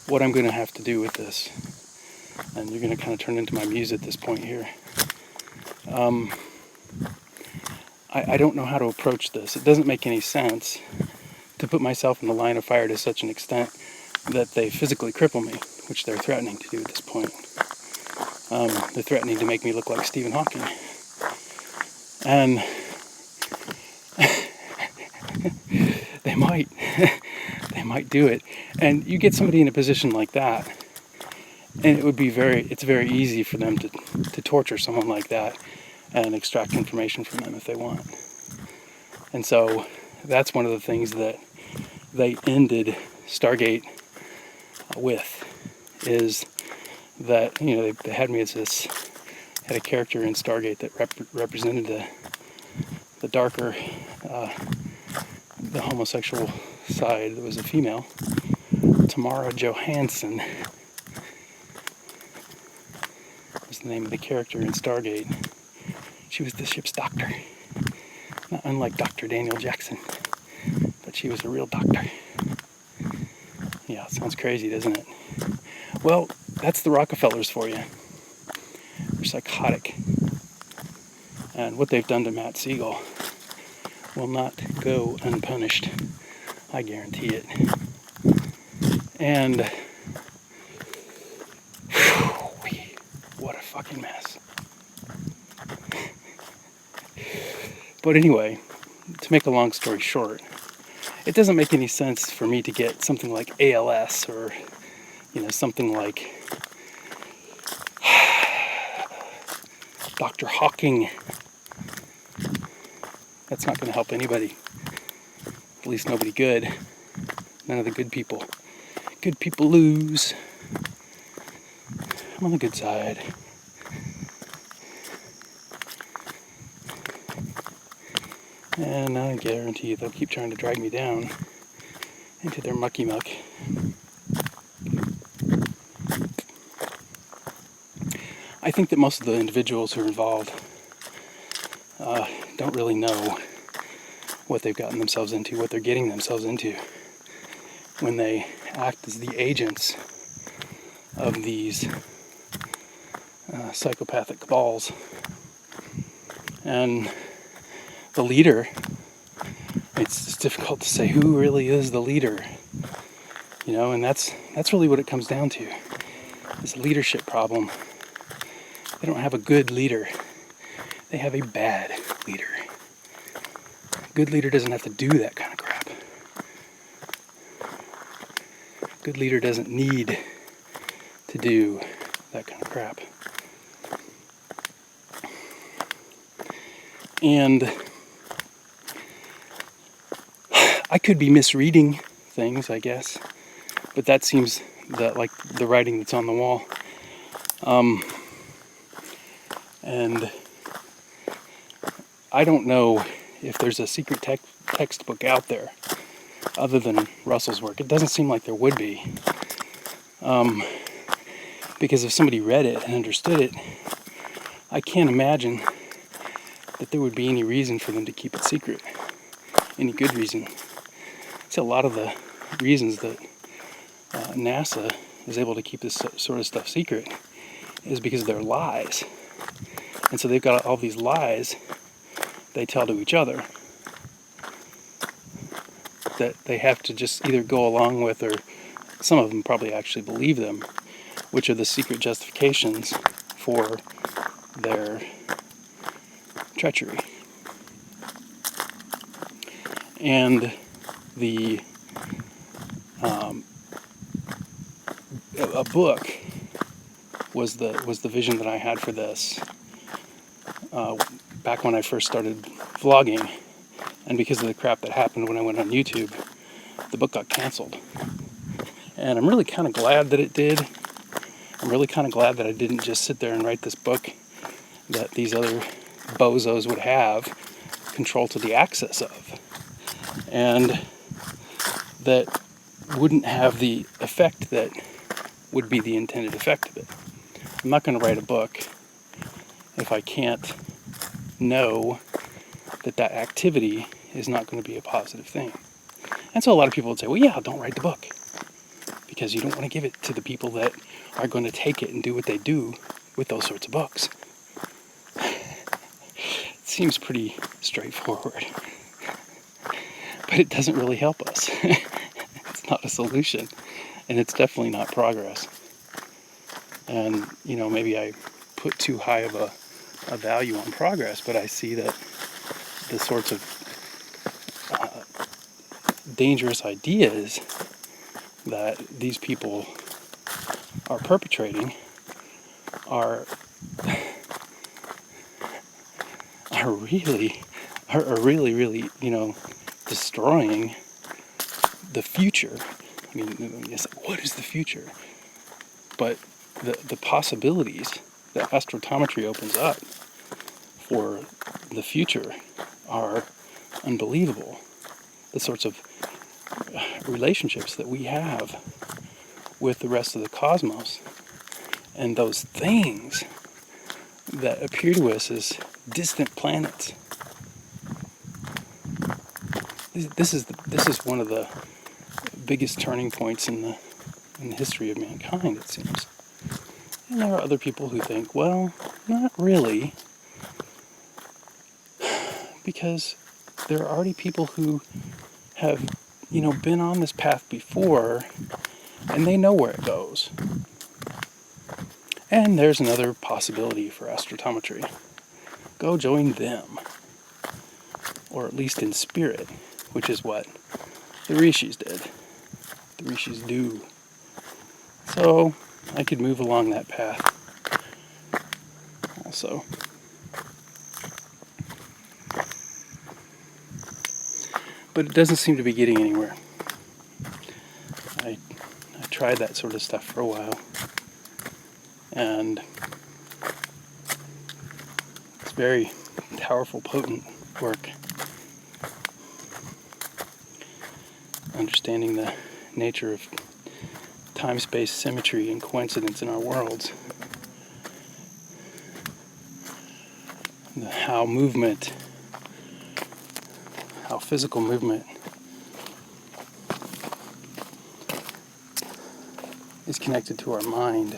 [SPEAKER 1] what I'm going to have to do with this. And you're going to kind of turn into my muse at this point here. I don't know how to approach this. It doesn't make any sense to put myself in the line of fire to such an extent that they physically cripple me, which they're threatening to do at this point. They're threatening to make me look like Stephen Hawking. And they might. They might do it. And you get somebody in a position like that, and it's very easy for them to torture someone like that and extract information from them if they want. And so that's one of the things that they ended Stargate with, is that, they had me as had a character in Stargate that represented the darker, the homosexual side. That was a female, Tamara Johansson was the name of the character in Stargate. She was the ship's doctor, not unlike Dr. Daniel Jackson, but she was a real doctor. Yeah, it sounds crazy, doesn't it? Well, that's the Rockefellers for you. They're psychotic. And what they've done to Matt Siegel will not go unpunished. I guarantee it. And what a fucking mess. But anyway, to make a long story short, it doesn't make any sense for me to get something like ALS or, something like Dr. Hawking. That's not going to help anybody. At least nobody good. None of the good people. Good people lose. I'm on the good side. And I guarantee you they'll keep trying to drag me down into their mucky muck. I think that most of the individuals who are involved don't really know what they've gotten themselves into, what they're getting themselves into when they act as the agents of these psychopathic cabals. And the leader, it's difficult to say who really is the leader, and that's really what it comes down to. It's a leadership problem. They don't have a good leader. They have a bad leader. A good leader doesn't have to do that kind of crap. A good leader doesn't need to do that kind of crap. And I could be misreading things, I guess, but that seems like the writing that's on the wall. And I don't know if there's a secret textbook out there other than Russell's work. It doesn't seem like there would be. Because if somebody read it and understood it, I can't imagine that there would be any reason for them to keep it secret. Any good reason. See, a lot of the reasons that NASA is able to keep this sort of stuff secret is because they're lies. And so they've got all these lies they tell to each other that they have to just either go along with, or some of them probably actually believe them, which are the secret justifications for their treachery. And a book was the vision that I had for this back when I first started vlogging, and because of the crap that happened when I went on YouTube, the book got canceled. And I'm really kind of glad that it did. I'm really kind of glad that I didn't just sit there and write this book that these other bozos would have control to the access of, and that wouldn't have the effect that would be the intended effect of it. I'm not going to write a book if I can't know that activity is not going to be a positive thing. And so a lot of people would say, well, yeah, don't write the book, because you don't want to give it to the people that are going to take it and do what they do with those sorts of books. It seems pretty straightforward, but it doesn't really help us. It's not a solution, and it's definitely not progress. And, maybe I put too high of a value on progress, but I see that the sorts of dangerous ideas that these people are perpetrating are really, destroying the future. I mean, it's like, what is the future? But the possibilities that astrotometry opens up for the future are unbelievable. The sorts of relationships that we have with the rest of the cosmos, and those things that appear to us as distant planets. This is one of the biggest turning points in the history of mankind, it seems. And there are other people who think, well, not really, because there are already people who have, been on this path before, and they know where it goes. And there's another possibility for astrotometry. Go join them, or at least in spirit, which is what the rishis did. The rishis do. So I could move along that path also. But it doesn't seem to be getting anywhere. I tried that sort of stuff for a while, and it's very powerful, potent work. Understanding the nature of time-space symmetry and coincidence in our worlds. How physical movement is connected to our mind.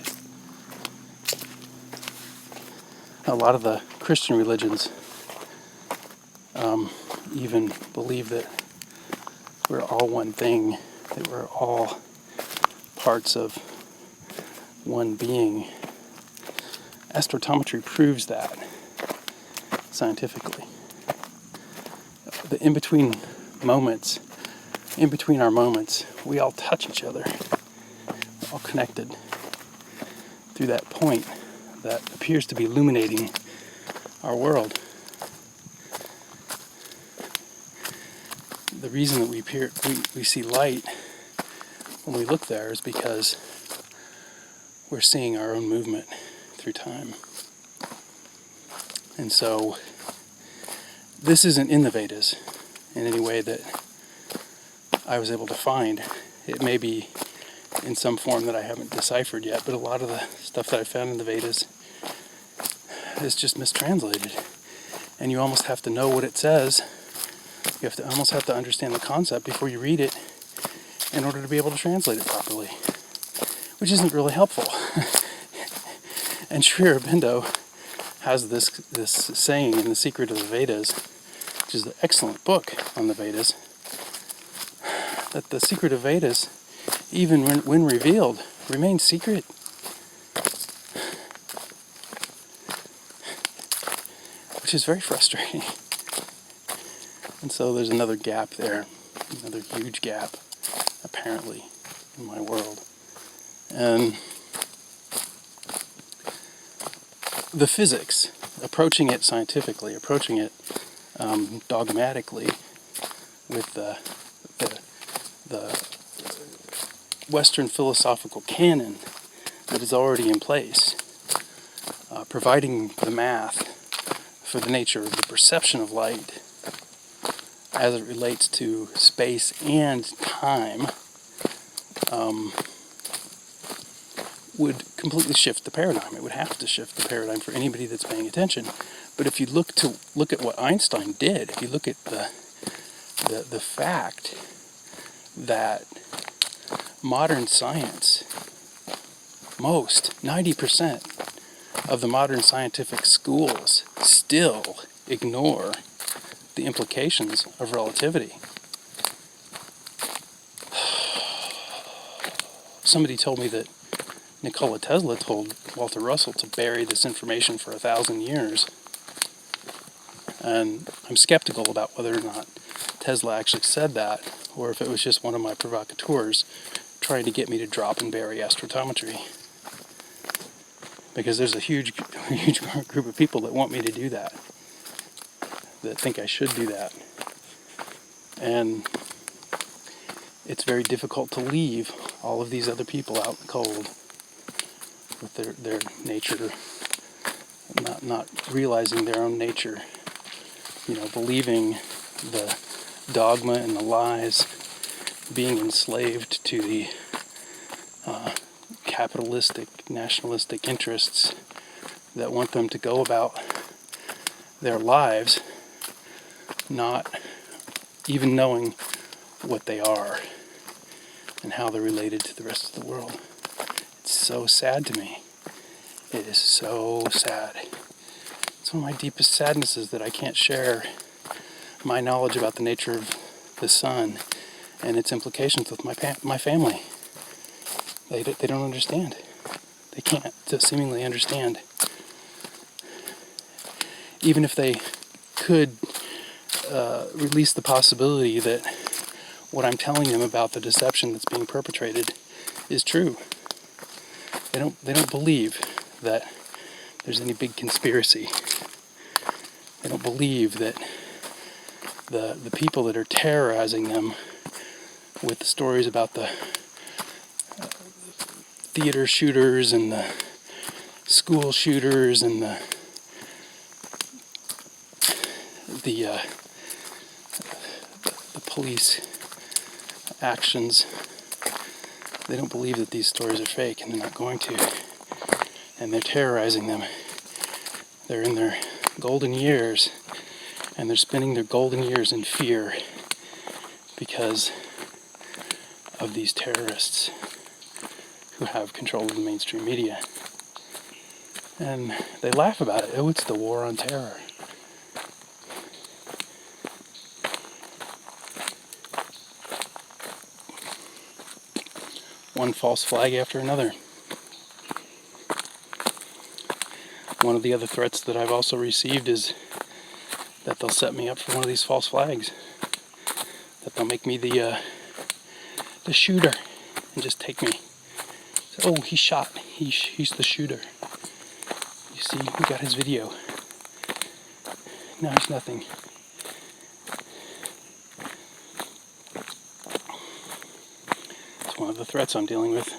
[SPEAKER 1] A lot of the Christian religions even believe that we're all one thing, that we're all parts of one being. Astrotometry proves that scientifically. The in-between moments, in between our moments, we all touch each other. We're all connected through that point that appears to be illuminating our world. The reason that we see light when we look there is because we're seeing our own movement through time. And so this isn't in the Vedas in any way that I was able to find. It may be in some form that I haven't deciphered yet, but a lot of the stuff that I found in the Vedas is just mistranslated. And you almost have to know what it says. You almost have to understand the concept before you read it in order to be able to translate it properly, which isn't really helpful. And Sri Aurobindo has this saying in The Secret of the Vedas, which is an excellent book on the Vedas, that the secret of Vedas, even when revealed, remains secret. Which is very frustrating. And so there's another gap there, another huge gap, apparently, in my world. And the physics, approaching it scientifically, approaching it dogmatically with the Western philosophical canon that is already in place, providing the math for the nature of the perception of light as it relates to space and time, would completely shift the paradigm. It would have to shift the paradigm for anybody that's paying attention. But if you look at what Einstein did, if you look at the fact that modern science, 90% of the modern scientific schools still ignore the implications of relativity. Somebody told me that Nikola Tesla told Walter Russell to bury this information for 1,000 years. And I'm skeptical about whether or not Tesla actually said that, or if it was just one of my provocateurs trying to get me to drop and bury astrotometry. Because there's a huge group of people that want me to do that, that think I should do that. And it's very difficult to leave all of these other people out in the cold with their nature, not realizing their own nature, believing the dogma and the lies, being enslaved to the capitalistic, nationalistic interests that want them to go about their lives not even knowing what they are and how they're related to the rest of the world. It's so sad to me. It is so sad. It's one of my deepest sadnesses that I can't share my knowledge about the nature of the sun and its implications with my family. They don't understand. They can't seemingly understand. Even if they could release the possibility that what I'm telling them about the deception that's being perpetrated is true. They don't believe that there's any big conspiracy. They don't believe that the people that are terrorizing them with the stories about the theater shooters and the school shooters and the police actions, they don't believe that these stories are fake, and they're not going to. And they're terrorizing them. They're in their golden years, and they're spending their golden years in fear because of these terrorists who have control of the mainstream media. And they laugh about it. Oh, it's the war on terror. one false flag after another. One of the other threats that I've also received is that they'll set me up for one of these false flags. That they'll make me the shooter and just take me. So, oh, he shot. He's the shooter. You see, we got his video. Now he's nothing. It's one of the threats I'm dealing with.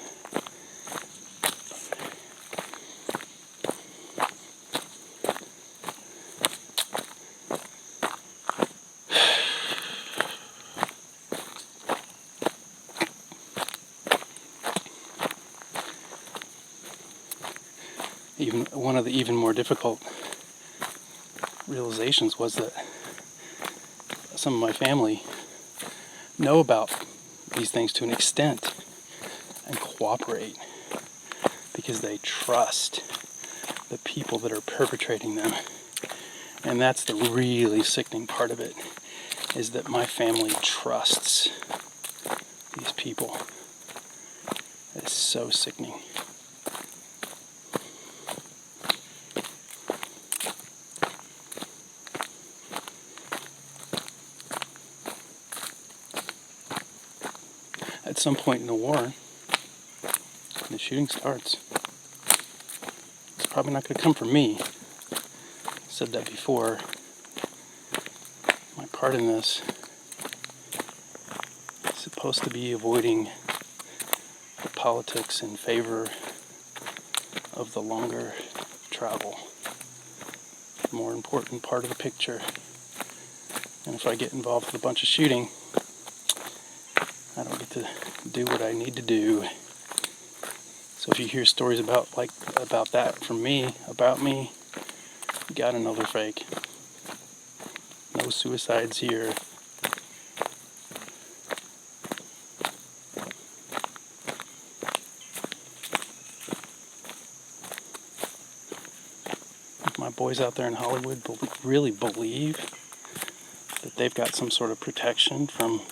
[SPEAKER 1] Even one of the even more difficult realizations was that some of my family know about these things to an extent and cooperate because they trust the people that are perpetrating them. And that's the really sickening part of it, is that my family trusts these people. It's so sickening. At some point in the war, when the shooting starts, it's probably not going to come from me. I said that before. My part in this is supposed to be avoiding the politics in favor of the longer travel, the more important part of the picture. And if I get involved with a bunch of shooting, I don't get to do what I need to do. So if you hear stories about that from me, about me, you gotta know they're fake. No suicides here. If my boys out there in Hollywood really believe that they've got some sort of protection from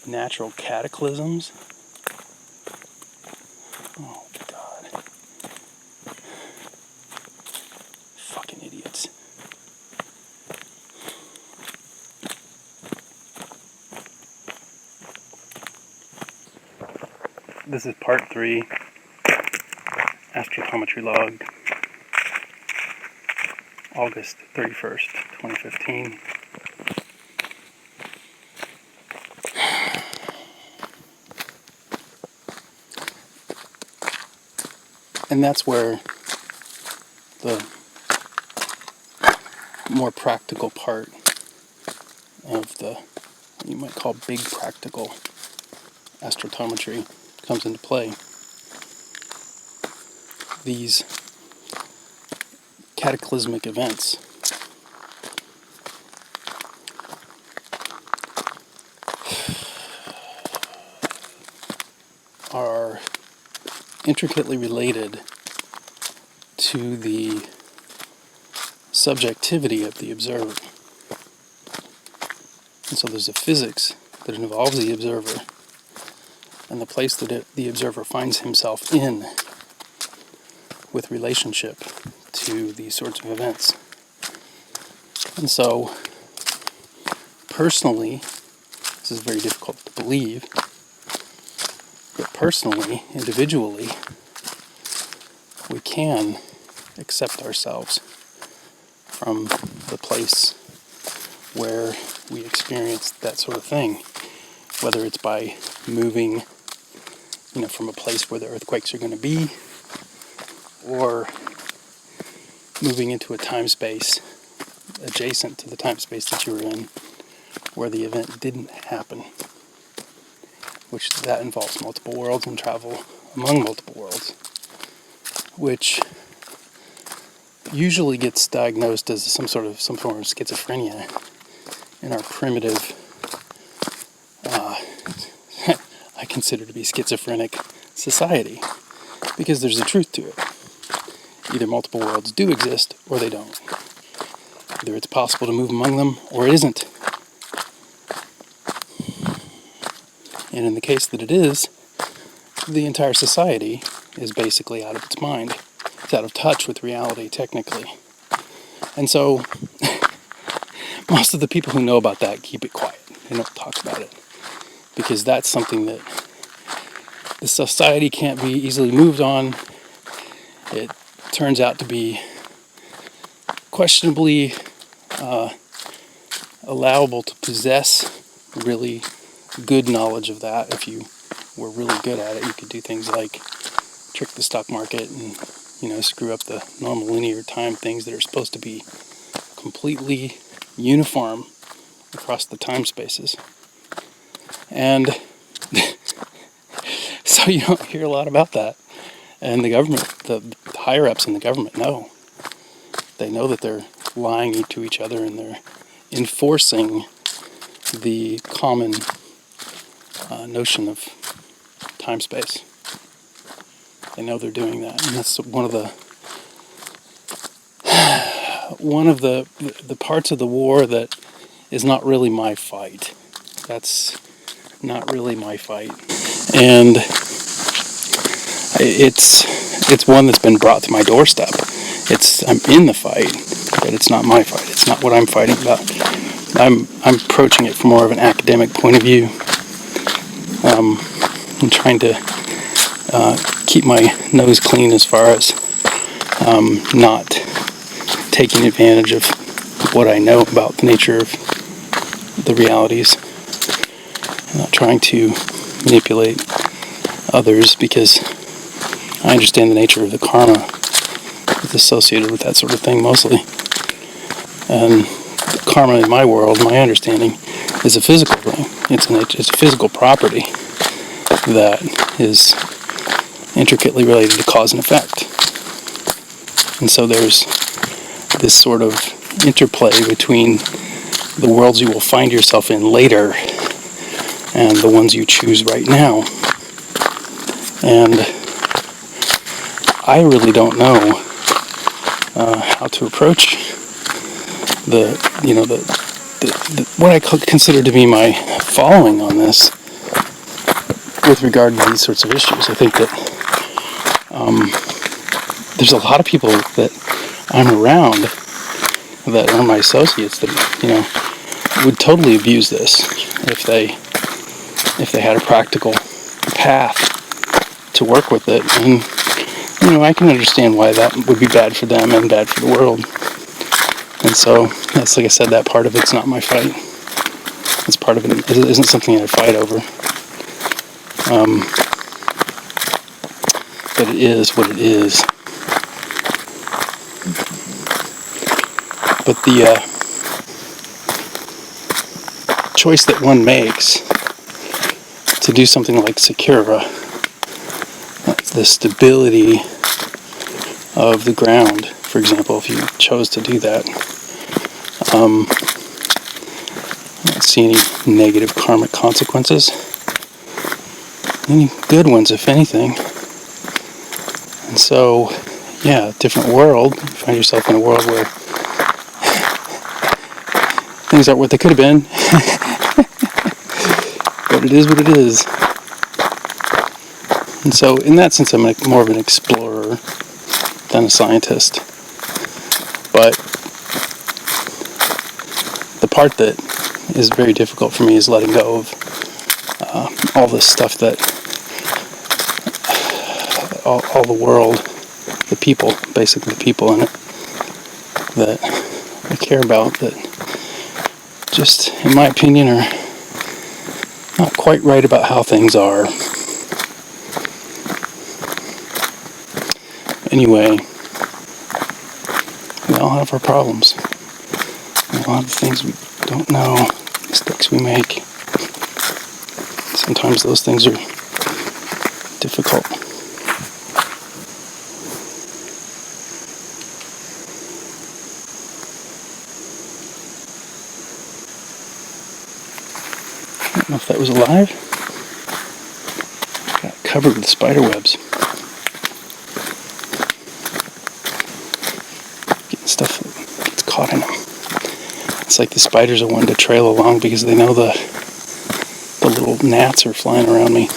[SPEAKER 1] natural cataclysms. Oh, God. Fucking idiots. This is part 3, Astrotometry log, August 31st, 2015. And that's where the more practical part of the, what you might call big practical astrotometry comes into play. These cataclysmic events are intricately related to the subjectivity of the observer. And so there's a physics that involves the observer and the place that the observer finds himself in with relationship to these sorts of events. And so, personally, this is very difficult to believe, but personally, individually, we can accept ourselves from the place where we experience that sort of thing, whether it's by moving, from a place where the earthquakes are going to be, or moving into a time-space adjacent to the time-space that you were in, where the event didn't happen, which that involves multiple worlds and travel among multiple worlds, which usually gets diagnosed as some form of schizophrenia in our primitive, I consider to be schizophrenic society, because there's a truth to it. Either multiple worlds do exist, or they don't. Either it's possible to move among them, or it isn't. And in the case that it is, the entire society is basically out of its mind. It's out of touch with reality, technically. And so most of the people who know about that keep it quiet. They don't talk about it. Because that's something that the society can't be easily moved on. It turns out to be questionably allowable to possess really good knowledge of that. If you were really good at it, you could do things like trick the stock market and, screw up the normal linear time things that are supposed to be completely uniform across the time spaces. And so you don't hear a lot about that. And the government, the higher-ups in the government know. They know that they're lying to each other and they're enforcing the common notion of time-space. They know they're doing that, and that's one of the parts of the war that is not really my fight. That's not really my fight, and it's one that's been brought to my doorstep. I'm in the fight, but it's not my fight. It's not what I'm fighting about. I'm approaching it from more of an academic point of view. I'm trying to keep my nose clean as far as not taking advantage of what I know about the nature of the realities. I'm not trying to manipulate others because I understand the nature of the karma that's associated with that sort of thing mostly. And the karma in my world, my understanding, is a physical thing. It's a physical property that is intricately related to cause and effect. And so there's this sort of interplay between the worlds you will find yourself in later and the ones you choose right now. And I really don't know how to approach the what I consider to be my following on this with regard to these sorts of issues. I think that there's a lot of people that I'm around that are my associates that would totally abuse this if they had a practical path to work with it. And I can understand why that would be bad for them and bad for the world. And so that's, like I said, that part of it's not my fight. It's part of it isn't something I fight over. But it is what it is. But the choice that one makes to do something like Secura, the stability of the ground, for example, if you chose to do that, I don't see any negative karmic consequences. Any good ones, if anything. And so, yeah, different world. You find yourself in a world where things aren't what they could have been. But it is what it is. And so, in that sense, I'm more of an explorer than a scientist. But the part that is very difficult for me is letting go of all this stuff that all the world, the people, basically the people in it that I care about, that just, in my opinion, are not quite right about how things are. Anyway, we all have our problems. We all have the things we don't know, mistakes we make. Sometimes those things are difficult. I don't know if that was alive. Got covered with spider webs. Getting stuff that gets caught in them. It's like the spiders are wanting to trail along because they know the little gnats are flying around me.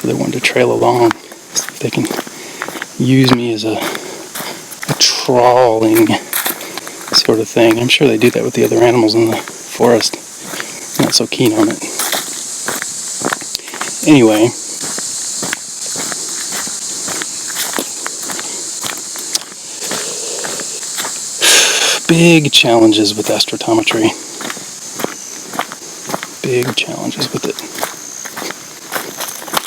[SPEAKER 1] so they're wanting to trail along. So they can use me as a trawling sort of thing. I'm sure they do that with the other animals in the forest. Not so keen on it. Anyway, big challenges with astrotometry. Big challenges with it.